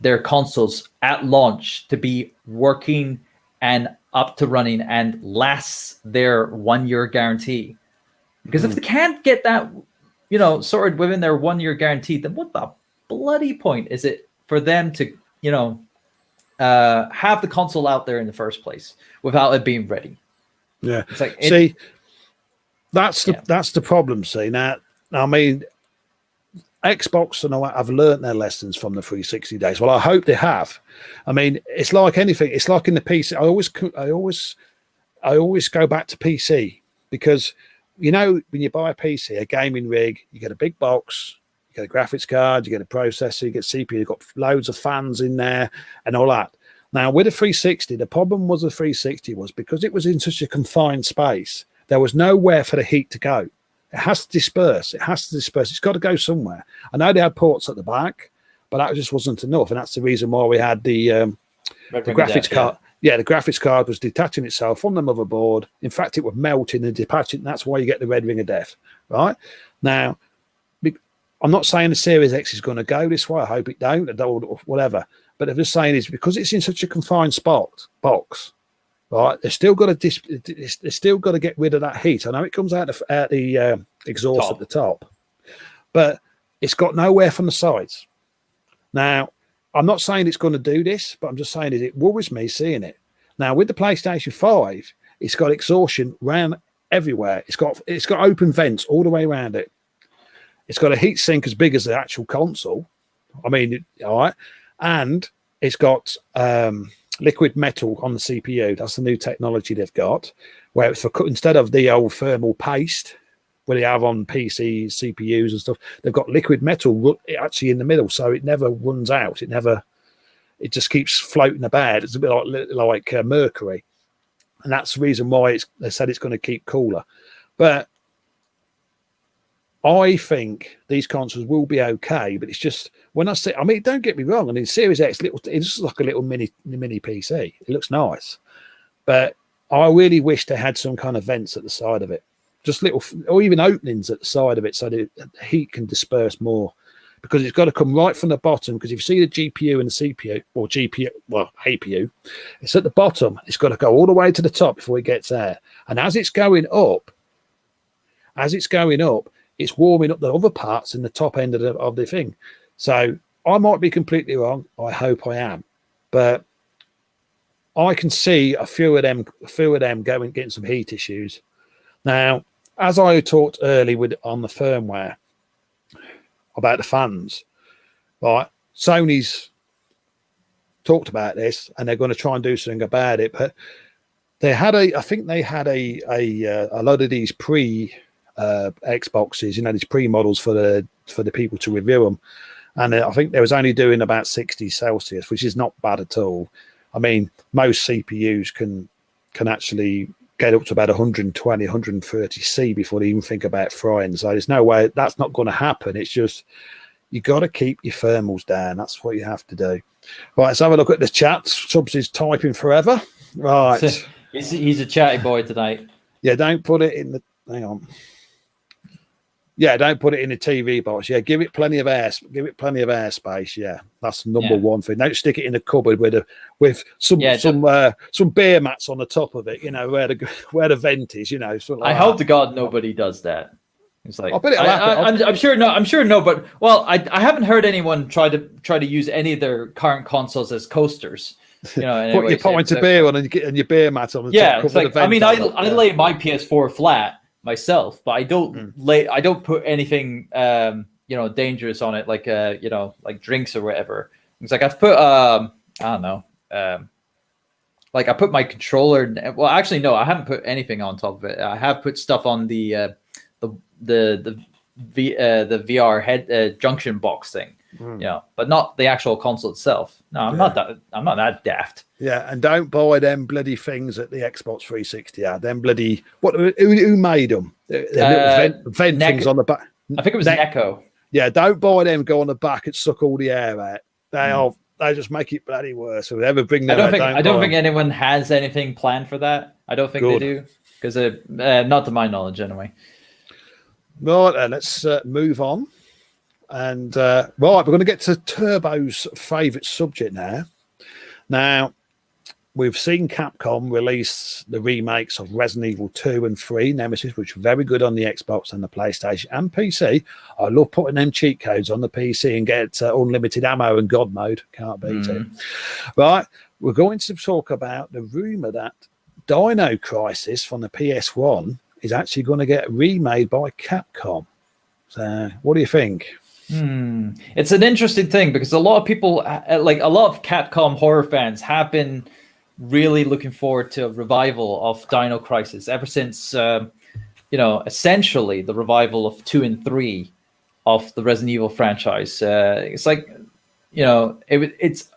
Speaker 2: their consoles at launch to be working and up to running and lasts their 1 year guarantee. Because if they can't get that, sorted within their 1 year guarantee, then what the bloody point is it for them to, have the console out there in the first place without it being ready?
Speaker 1: Yeah.
Speaker 2: It's like,
Speaker 1: that's the problem. See, now, I mean, Xbox and all that have learned their lessons from the 360 days. Well, I hope they have. I mean, it's like anything. It's like in the PC. I always go back to PC, because when you buy a PC, a gaming rig, you get a big box, you get a graphics card, you get a processor, you get CPU, you've got loads of fans in there and all that. Now, with a 360, the problem was the 360 was because it was in such a confined space, there was nowhere for the heat to go. It has to disperse. It's got to go somewhere. I know they had ports at the back, but that just wasn't enough. And that's the reason why we had the graphics card. Yeah, the graphics card was detaching itself from the motherboard. In fact, it was melting and detaching. That's why you get the red ring of death, right? Now, I'm not saying the Series X is going to go this way. I hope it don't, or whatever. But I'm just saying is because it's in such a confined box, right? They're still got to get rid of that heat. I know it comes out the exhaust at the top, but it's got nowhere from the sides. Now, I'm not saying it's going to do this, but I'm just saying it worries me seeing it. Now, with the PlayStation 5, it's got exhaustion around everywhere. It's got open vents all the way around it. It's got a heat sink as big as the actual console. I mean, all right. And it's got liquid metal on the CPU. That's the new technology they've got, where instead of the old thermal paste where they have on PCs, CPUs and stuff, they've got liquid metal actually in the middle, so it never runs out. It just keeps floating about. It's a bit like mercury, and that's the reason why they said it's going to keep cooler. But I think these consoles will be okay, but it's just when I say, I mean, don't get me wrong. I mean, Series X, it's like a little mini PC. It looks nice, but I really wish they had some kind of vents at the side of it, just little, or even openings at the side of it, so the heat can disperse more. Because it's got to come right from the bottom. Because if you see the GPU and the CPU, or APU, it's at the bottom. It's got to go all the way to the top before it gets there. And as it's going up, it's warming up the other parts in the top end of the thing. So I might be completely wrong. I hope I am, but I can see a few of them getting some heat issues. Now, as I talked earlier on the firmware about the fans, right? Sony's talked about this, and they're going to try and do something about it. But I think they had a lot of these Xboxes, these pre-models for the people to review them. And I think they was only doing about 60 Celsius, which is not bad at all. I mean, most CPUs can actually get up to about 120, 130 C before they even think about frying. So there's no way that's not going to happen. It's just you got to keep your thermals down. That's what you have to do. Right, let's have a look at the chat. Subs is typing forever. Right.
Speaker 2: He's a chatty boy tonight.
Speaker 1: Yeah, don't put it in the... Hang on. Yeah, don't put it in the TV box. Yeah, give it plenty of air. Give it plenty of airspace. Yeah, that's number one thing. Don't stick it in a cupboard with some beer mats on the top of it. Where the vent is.
Speaker 2: I hope to God nobody does that. It's like
Speaker 1: I'm
Speaker 2: sure no. I'm sure no. But I haven't heard anyone try to use any of their current consoles as coasters.
Speaker 1: Put your pint of beer on and your beer mat on.
Speaker 2: Yeah, it's like I lay my PS4 flat myself, but I don't put anything dangerous on it, like like drinks or whatever. It's like I've put I don't know, like I put my controller. Well, actually no, I haven't put anything on top of it. I have put stuff on the VR head junction box thing, but not the actual console itself. No, I'm not that daft.
Speaker 1: Yeah, and don't buy them bloody things at the Xbox 360. Them bloody who made them? Little vent things on the back.
Speaker 2: I think it was Neko.
Speaker 1: Yeah, don't buy them. Go on the back and suck all the air out. They just make it bloody worse. If they ever bring them,
Speaker 2: I don't think anyone has anything planned for that. I don't think they do because not to my knowledge anyway.
Speaker 1: Right, let's move on. And right, we're going to get to Turbo's favourite subject now. Now, we've seen Capcom release the remakes of Resident Evil 2 and 3, Nemesis, which are very good on the Xbox and the PlayStation and PC. I love putting them cheat codes on the PC and get unlimited ammo and God mode. Can't beat it. Right, we're going to talk about the rumour that Dino Crisis from the PS1 is actually going to get remade by Capcom. So, what do you think?
Speaker 2: It's an interesting thing because a lot of people, like a lot of Capcom horror fans, have been really looking forward to a revival of Dino Crisis ever since, essentially the revival of 2 and 3 of the Resident Evil franchise. It's like, it's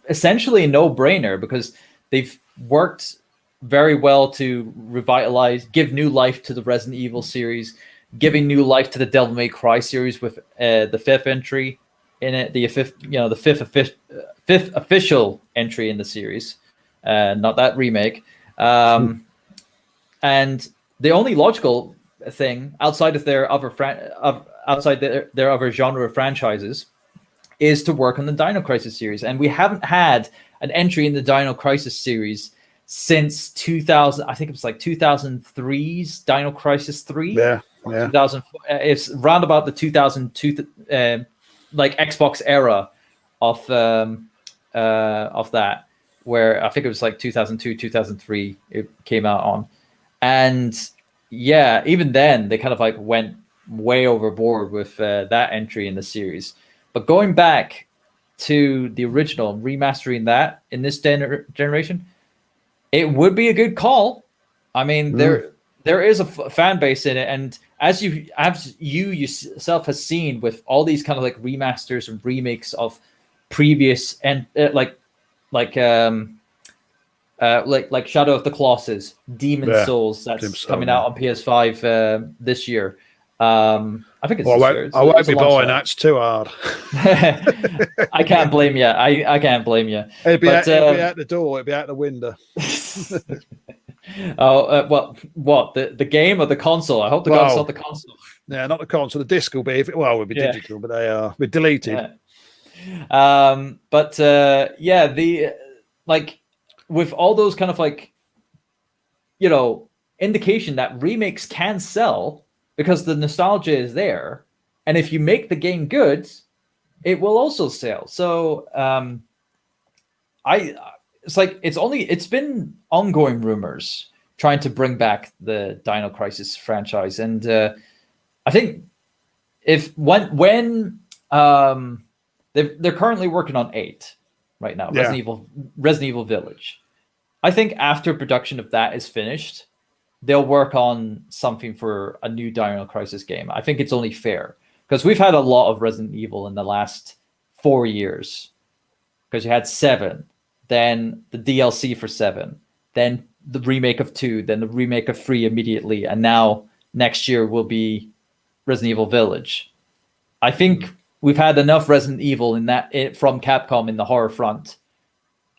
Speaker 2: essentially a no-brainer because they've worked very well to revitalize, give new life to the Resident Evil series, giving new life to the Devil May Cry series with the 5th entry in it, the fifth official entry in the series, not that remake. And the only logical thing outside of their other their other genre of franchises is to work on the Dino Crisis series, and we haven't had an entry in the Dino Crisis series since 2000. I think it was like 2003's Dino Crisis 3.
Speaker 1: Yeah.
Speaker 2: 2004. It's round about the 2002 like Xbox era of that, where I think it was like 2002, 2003 it came out on. And yeah, even then they kind of like went way overboard with that entry in the series. But going back to the original, remastering that in this generation, it would be a good call. I mean, there is a fan base in it, and as you yourself has seen with all these kind of like remasters and remakes of previous and like Shadow of the Colossus, Demon Souls that's coming out on PS5 this year. I think it's
Speaker 1: I won't be buying that. It's too hard.
Speaker 2: I can't blame you. I can't blame you.
Speaker 1: It'd be out the door. It'd be out the window.
Speaker 2: What the game or the console? I hope the God it's not the console.
Speaker 1: Yeah, not the console. The disc will be it'll be digital, but they are deleted.
Speaker 2: Yeah. The like with all those kind of like indication that remakes can sell because the nostalgia is there, and if you make the game good, it will also sell. So it's been ongoing rumors trying to bring back the Dino Crisis franchise, and I think when they're currently working on 8 right now, Resident Evil Village. I think after production of that is finished, they'll work on something for a new Dino Crisis game. I think it's only fair because we've had a lot of Resident Evil in the last 4 years. Because you had 7, then the DLC for 7, then the remake of 2, then the remake of 3 immediately, and now next year will be Resident Evil Village. I think we've had enough Resident Evil from Capcom in the horror front.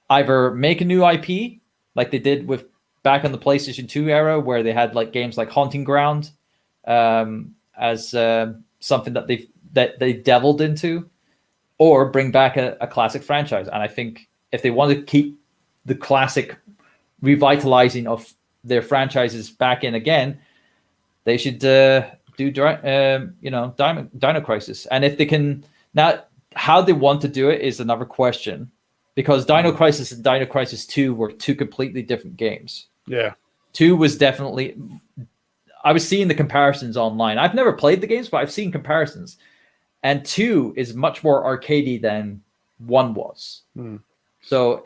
Speaker 2: Either make a new IP, like they did with back on the PlayStation 2 era, where they had like games like Haunting Ground as something that they delved into, or bring back a classic franchise. And I think if they want to keep the classic revitalizing of their franchises back in again, they should do Dino Crisis. And if they can, now how they want to do it is another question, because Dino Crisis and Dino Crisis 2 were 2 completely different games.
Speaker 1: Yeah.
Speaker 2: 2 was definitely, I was seeing the comparisons online. I've never played the games, but I've seen comparisons. And 2 is much more arcadey than 1 was. So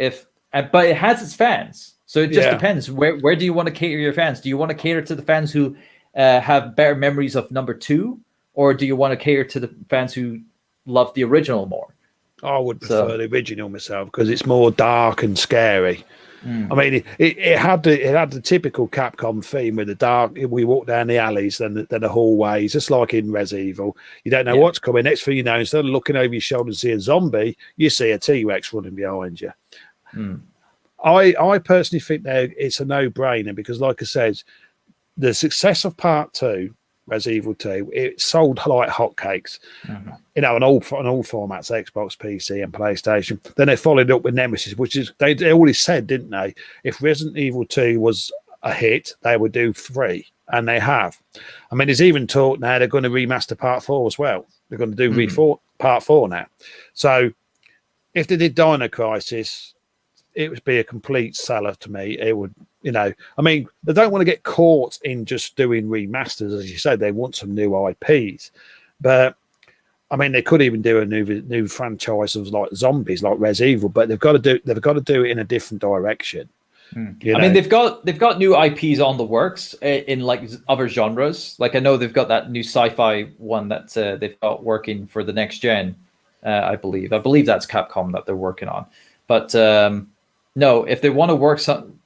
Speaker 2: but it has its fans. So it just depends. Where do you want to cater your fans? Do you want to cater to the fans who have better memories of number 2, or do you want to cater to the fans who love the original more?
Speaker 1: I would prefer the original myself because it's more dark and scary. I mean, it had the typical Capcom theme with the dark. We walk down the alleys, then the hallways, just like in Res Evil. You don't know what's coming. Next thing you know, instead of looking over your shoulder and seeing a zombie, you see a T-Rex running behind you. I personally think that it's a no-brainer because, like I said, the success of Part 2, Res Evil 2, it sold like hotcakes. You know, on all formats, Xbox, PC, and PlayStation. Then they followed up with Nemesis, which is they already said, didn't they? If Resident Evil 2 was a hit, they would do 3, and they have. I mean, there's even talk now they're going to remaster Part 4 as well. They're going to do Part 4 now. So if they did Dino Crisis, it would be a complete seller to me. It would, you know, I mean, they don't want to get caught in just doing remasters, as you said. They want some new IPs, but I mean, they could even do a new franchise of like zombies, like Res Evil, but they've got to do it in a different direction.
Speaker 2: I mean, they've got new IPs on the works in like other genres. Like I know they've got that new sci-fi one that they've got working for the next gen. I believe that's Capcom that they're working on. But no, if they want to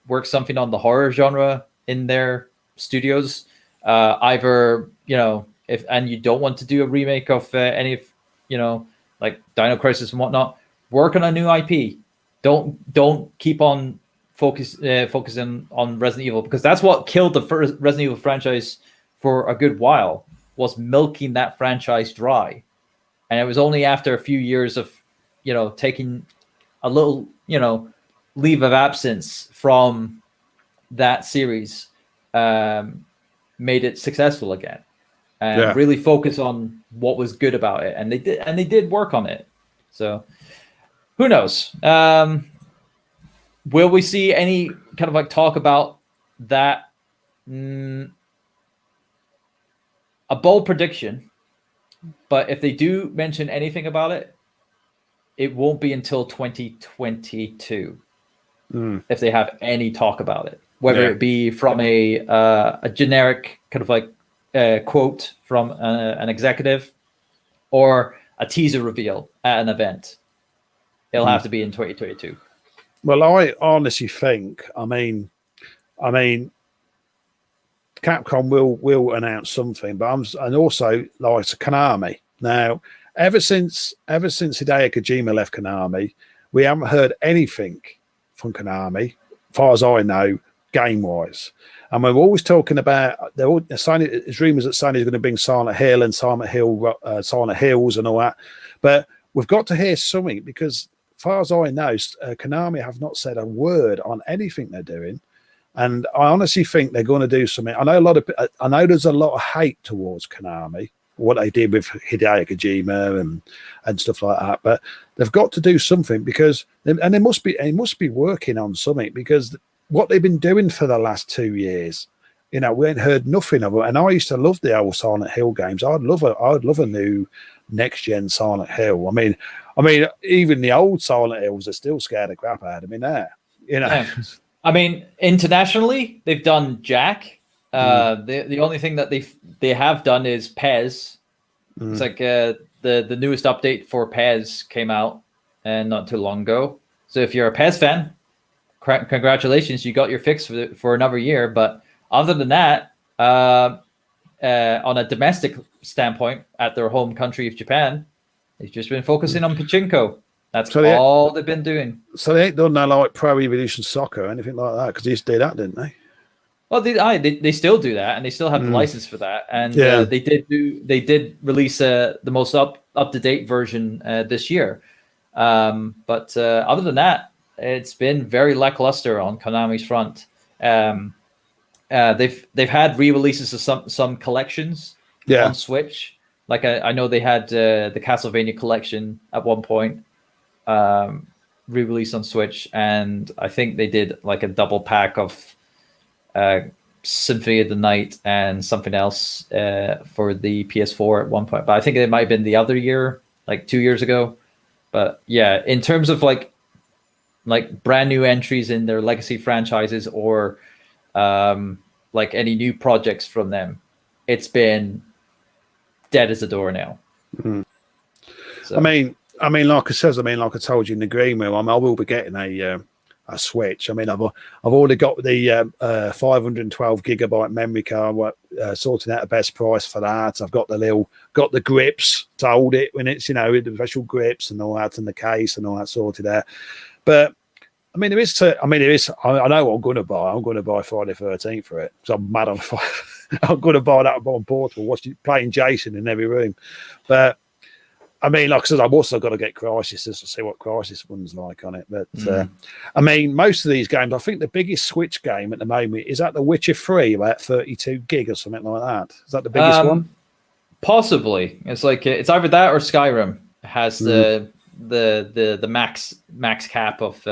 Speaker 2: work something on the horror genre in their studios, either if you don't want to do a remake of any of like Dino Crisis and whatnot, work on a new IP. Don't keep on focusing on Resident Evil, because that's what killed the first Resident Evil franchise for a good while, was milking that franchise dry. And it was only after a few years of taking a little leave of absence from that series made it successful again, and really focus on what was good about it. And they did work on it. So who knows? Will we see any kind of like talk about that? A bold prediction, but if they do mention anything about it, it won't be until 2022 if they have any talk about it, whether it be from a generic kind of like quote from an executive or a teaser reveal at an event. It'll have to be in 2022.
Speaker 1: Well, I honestly think, I mean, Capcom will announce something, but and also like Konami. Now, ever since Hideo Kojima left Konami, we haven't heard anything from Konami, as far as I know, game-wise. And we're always talking about there's rumors that Sony is going to bring Silent Hill and Silent Hills and all that, but we've got to hear something, because as far as I know, Konami have not said a word on anything they're doing, and I honestly think they're going to do something. I know there's a lot of hate towards Konami, what they did with Hideo Kojima and stuff like that, but they've got to do something, because they must be working on something, because what they've been doing for the last 2 years, we ain't heard nothing of it. And I used to love the old Silent Hill games. I'd love a new next gen Silent Hill. I mean, even the old Silent Hills are still scared the crap out of me now.
Speaker 2: Yeah. I mean, internationally, they've done Jack, The only thing that they have done is PES. It's like the newest update for PES came out and not too long ago. So if you're a PES fan, congratulations, you got your fix for another year. But other than that, on a domestic standpoint, at their home country of Japan, they've just been focusing on pachinko. That's all they've been doing.
Speaker 1: So they ain't done no like Pro Evolution Soccer or anything like that, because they used to do that, didn't they?
Speaker 2: Well, they still do that, and they still have the license for that. And they did release the most up to date version this year. But other than that, it's been very lackluster on Konami's front. They've had re-releases of some collections on Switch. Like I know they had the Castlevania collection at one point re-released on Switch, and I think they did like a double pack of Symphony of the Night and something else for the PS4 at one point. But I think it might have been the other year, like 2 years ago. But yeah, in terms of like brand new entries in their legacy franchises or like any new projects from them, it's been dead as a doornail. So.
Speaker 1: I mean, like I told you in the green room, I will be getting a Switch. I mean, I've already got the 512 gigabyte memory card, sorting out the best price for that. I've got the grips to hold it when it's, the special grips and all that, and the case and all that sorted out. But I know what I'm going to buy. I'm going to buy Friday 13th for it. So I'm mad on fire. I'm going to buy that on Portable, playing Jason in every room. But I mean, like I said, I've also got to get Crysis to see what Crysis one's like on it. But I mean, most of these games, I think the biggest Switch game at the moment is that The Witcher 3, about 32 gig or something like that. Is that the biggest one?
Speaker 2: Possibly. It's like it's either that or Skyrim has the max cap of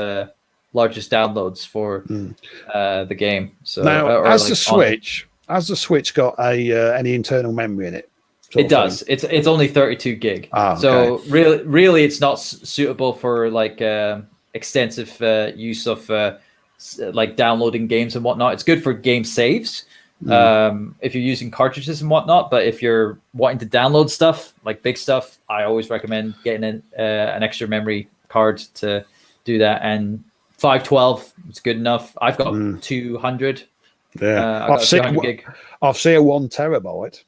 Speaker 2: largest downloads for the game. So
Speaker 1: now, has the Switch got any internal memory in it?
Speaker 2: It does. It's only 32 gig. So really, it's not suitable for like extensive use of like downloading games and whatnot. It's good for game saves if you're using cartridges and whatnot. But if you're wanting to download stuff like big stuff, I always recommend getting an extra memory card to do that. And 512 is good enough. I've got 200.
Speaker 1: Yeah,
Speaker 2: I've seen 200 gig.
Speaker 1: I've seen a 1 terabyte.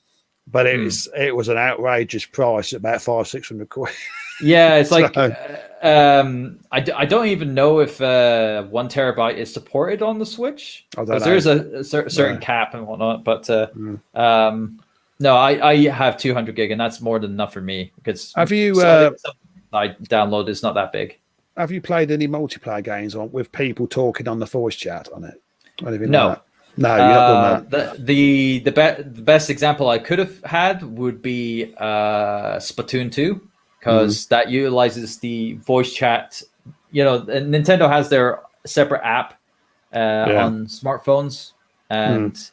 Speaker 1: But it was an outrageous price, about 500-600 quid.
Speaker 2: Yeah, it's like I don't even know if 1 terabyte is supported on the Switch, because there's a certain cap and whatnot. But no, I have 200 gig, and that's more than enough for me, because
Speaker 1: I
Speaker 2: download is not that big.
Speaker 1: Have you played any multiplayer games with people talking on the voice chat on it?
Speaker 2: No.
Speaker 1: Like no, you're not doing that.
Speaker 2: The best example I could have had would be Splatoon 2, because that utilizes the voice chat. Nintendo has their separate app on smartphones, and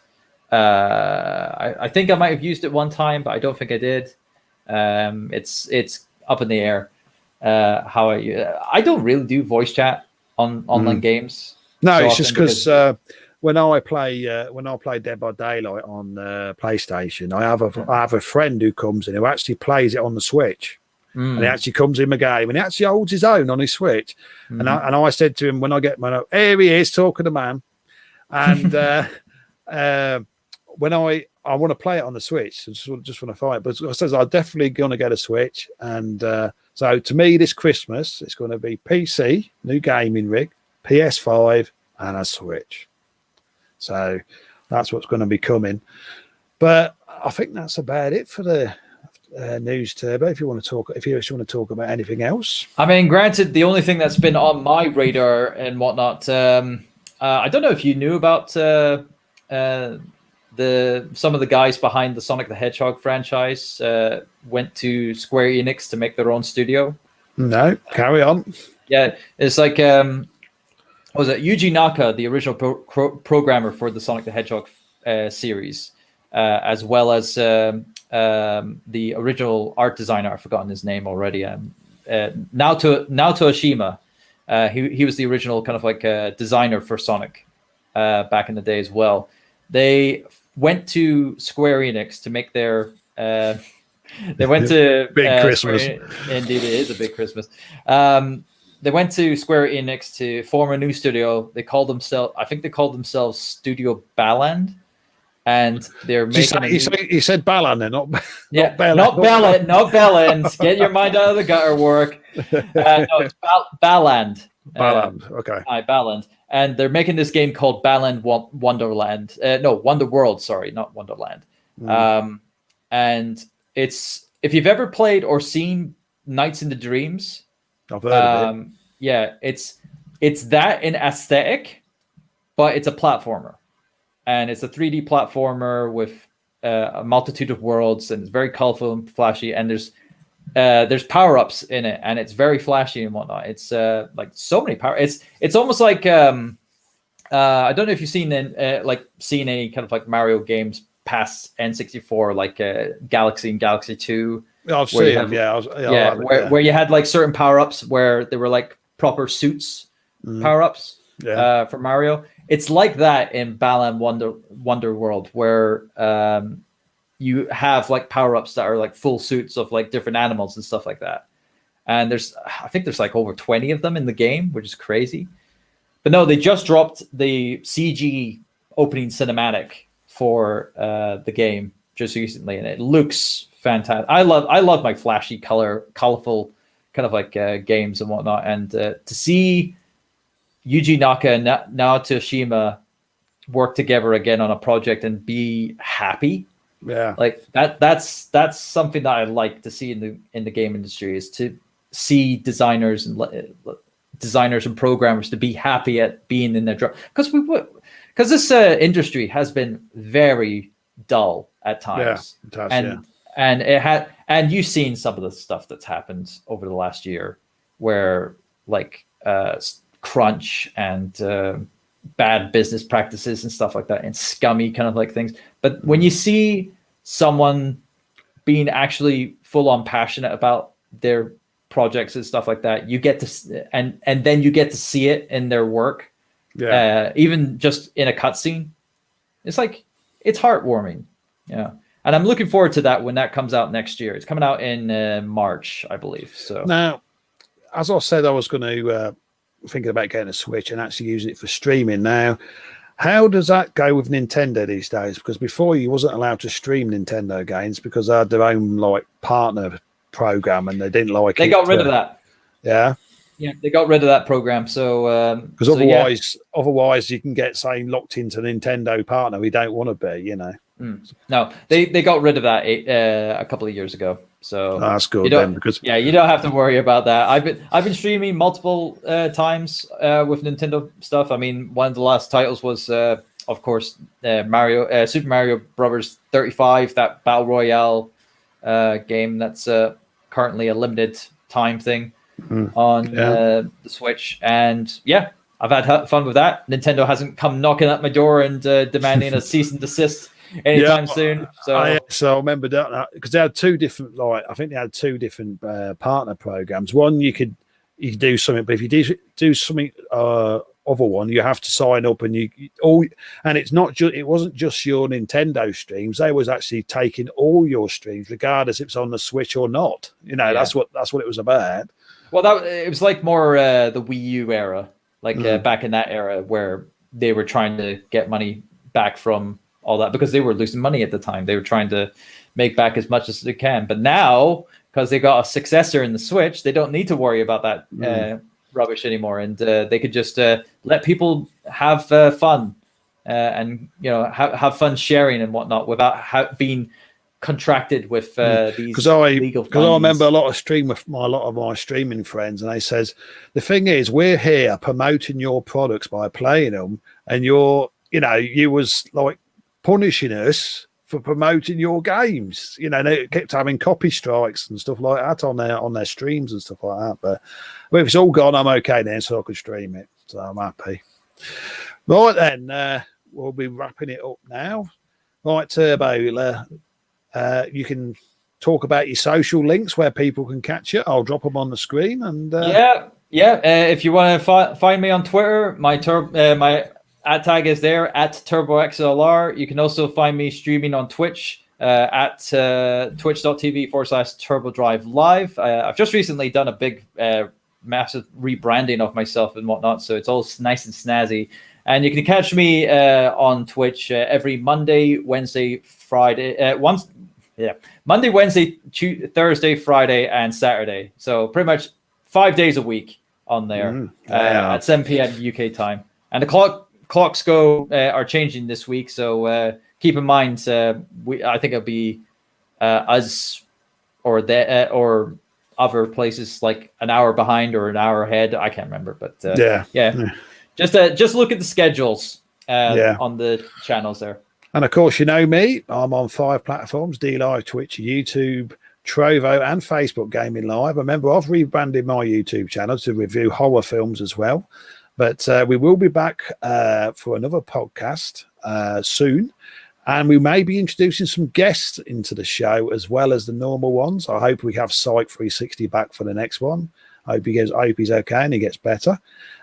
Speaker 2: I think I might have used it one time, but I don't think I did. It's up in the air. How I don't really do voice chat on online games.
Speaker 1: No, it's just because. When I play Dead by Daylight on PlayStation, I have a friend who comes in who actually plays it on the Switch, and he actually comes in the game and he actually holds his own on his Switch. And I said to him when I get my here he is talking to man, and when I want to play it on the Switch, I just want to fight. But I says I'm definitely going to get a Switch, and so to me this Christmas it's going to be PC, new gaming rig, PS5, and a Switch. So that's what's going to be coming. But I think that's about it for the news, Turbo. If you want to talk about anything else.
Speaker 2: I mean, granted, the only thing that's been on my radar and whatnot, I don't know if you knew about some of the guys behind the Sonic the Hedgehog franchise went to Square Enix to make their own studio.
Speaker 1: No, carry on.
Speaker 2: Yeah, it's like was it Yuji Naka, the original programmer for the Sonic the Hedgehog series, as well as the original art designer. I've forgotten his name already. Naoto Oshima. He was the original kind of like designer for Sonic back in the day as well. They went to Square Enix to make their. They went to
Speaker 1: big Christmas.
Speaker 2: Indeed, it is a big Christmas. They went to Square Enix to form a new studio. They called themselves, I think they called themselves Studio Baland, and they're making.
Speaker 1: You said Baland, then, not
Speaker 2: not Baland, not Baland. Get your mind out of the gutter, Warric. No, it's Baland.
Speaker 1: Baland, okay.
Speaker 2: Baland, and they're making this game called Baland Wonderland. No, Wonderworld. Sorry, not Wonderland. And it's, if you've ever played or seen Nights into Dreams.
Speaker 1: I've heard of it.
Speaker 2: Yeah, it's that in aesthetic, but it's a platformer, and it's a 3D platformer with a multitude of worlds, and it's very colorful and flashy. And there's power-ups in it, and it's very flashy and whatnot. It's like so many power. It's almost like I don't know if you've seen any kind of like Mario games past N64, like Galaxy and Galaxy 2.
Speaker 1: I've seen them,
Speaker 2: where you had like certain power-ups where they were like proper suits power-ups for Mario. It's like that in Balan Wonder World, where you have like power-ups that are like full suits of like different animals and stuff like that. And I think there's like over 20 of them in the game, which is crazy. But no, they just dropped the CG opening cinematic for the game just recently, and it looks fantastic. I love my flashy, colorful kind of like games and whatnot. And to see Yuji Naka and Naoto Shima work together again on a project and be happy, like that's something that I like to see in the game industry, is to see designers and programmers to be happy at being in their job, because this industry has been very dull at times.
Speaker 1: Yeah, it has,
Speaker 2: and it had, and you've seen some of the stuff that's happened over the last year, where like crunch and bad business practices and stuff like that, and scummy kind of like things. But when you see someone being actually full on passionate about their projects and stuff like that, you get to, and then you get to see it in their work. Even just in a cutscene, it's like, it's heartwarming. And I'm looking forward to that when that comes out next year. It's coming out in March, I believe. So
Speaker 1: now, as I said, I was going to thinking about getting a Switch and actually using it for streaming. Now, how does that go with Nintendo these days? Because before, you wasn't allowed to stream Nintendo games because they had their own like partner program, and they didn't like.
Speaker 2: They got rid of that.
Speaker 1: Yeah,
Speaker 2: they got rid of that program. So
Speaker 1: because otherwise you can get locked into Nintendo partner. We don't want to be,
Speaker 2: No, they got rid of that a couple of years ago. So
Speaker 1: that's good then, because
Speaker 2: you don't have to worry about that. I've been streaming multiple times with Nintendo stuff. I mean, one of the last titles was of course Super Mario Brothers 35, that battle royale game that's currently a limited time thing on the Switch. And I've had fun with that. Nintendo hasn't come knocking at my door and demanding a cease and desist anytime soon. So
Speaker 1: I remember that, because they had two different, I think they had two different partner programs. One, you could do something, but if you do something other one, you have to sign up, and and it's not just, it wasn't just your Nintendo streams. They was actually taking all your streams, regardless if it's on the Switch or not. That's what it was about.
Speaker 2: Well, it was like more the Wii U era, like back in that era where they were trying to get money back from all that, because they were losing money at the time. They were trying to make back as much as they can. But now, because they got a successor in the Switch, they don't need to worry about that rubbish anymore, and they could just let people have fun and have fun sharing and whatnot without being contracted with these legal funds.
Speaker 1: Because I remember a lot of my streaming friends, and they says the thing is, we're here promoting your products by playing them, and you was like punishing us for promoting your games. They kept having copy strikes and stuff like that on their streams and stuff like that. But if it's all gone, I'm okay then, so I could stream it. So I'm happy. Right then, we'll be wrapping it up now. Right, Turbo, you can talk about your social links where people can catch you. I'll drop them on the screen. And if you want to find me on Twitter, my
Speaker 2: at tag is there at TurboXLR. You can also find me streaming on Twitch at twitch.tv/TurboDrive Live. I've just recently done a big, massive rebranding of myself and whatnot, so it's all nice and snazzy. And you can catch me on Twitch every Monday, Wednesday, Friday. Monday, Wednesday, Thursday, Friday, and Saturday. So pretty much 5 days a week on there at 7 p.m. UK time. And the clocks are changing this week, so keep in mind. I think it'll be us or other places like an hour behind or an hour ahead. I can't remember, but Just look at the schedules on the channels there.
Speaker 1: And of course, you know me, I'm on 5 platforms: DLive, Twitch, YouTube, Trovo, and Facebook Gaming Live. Remember, I've rebranded my YouTube channel to review horror films as well. But we will be back for another podcast soon. And we may be introducing some guests into the show as well as the normal ones. I hope we have Psych 360 back for the next one. I hope he's okay and he gets better.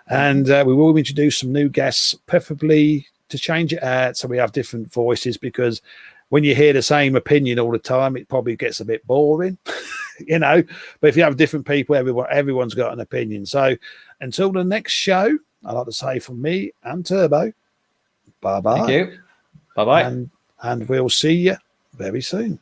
Speaker 1: And we will introduce some new guests, preferably to change it out so we have different voices, because when you hear the same opinion all the time, it probably gets a bit boring, you know. But if you have different people, everyone's got an opinion. So until the next show, I'd like to say from me and Turbo, bye-bye.
Speaker 2: Thank you. Bye-bye.
Speaker 1: And we'll see you very soon.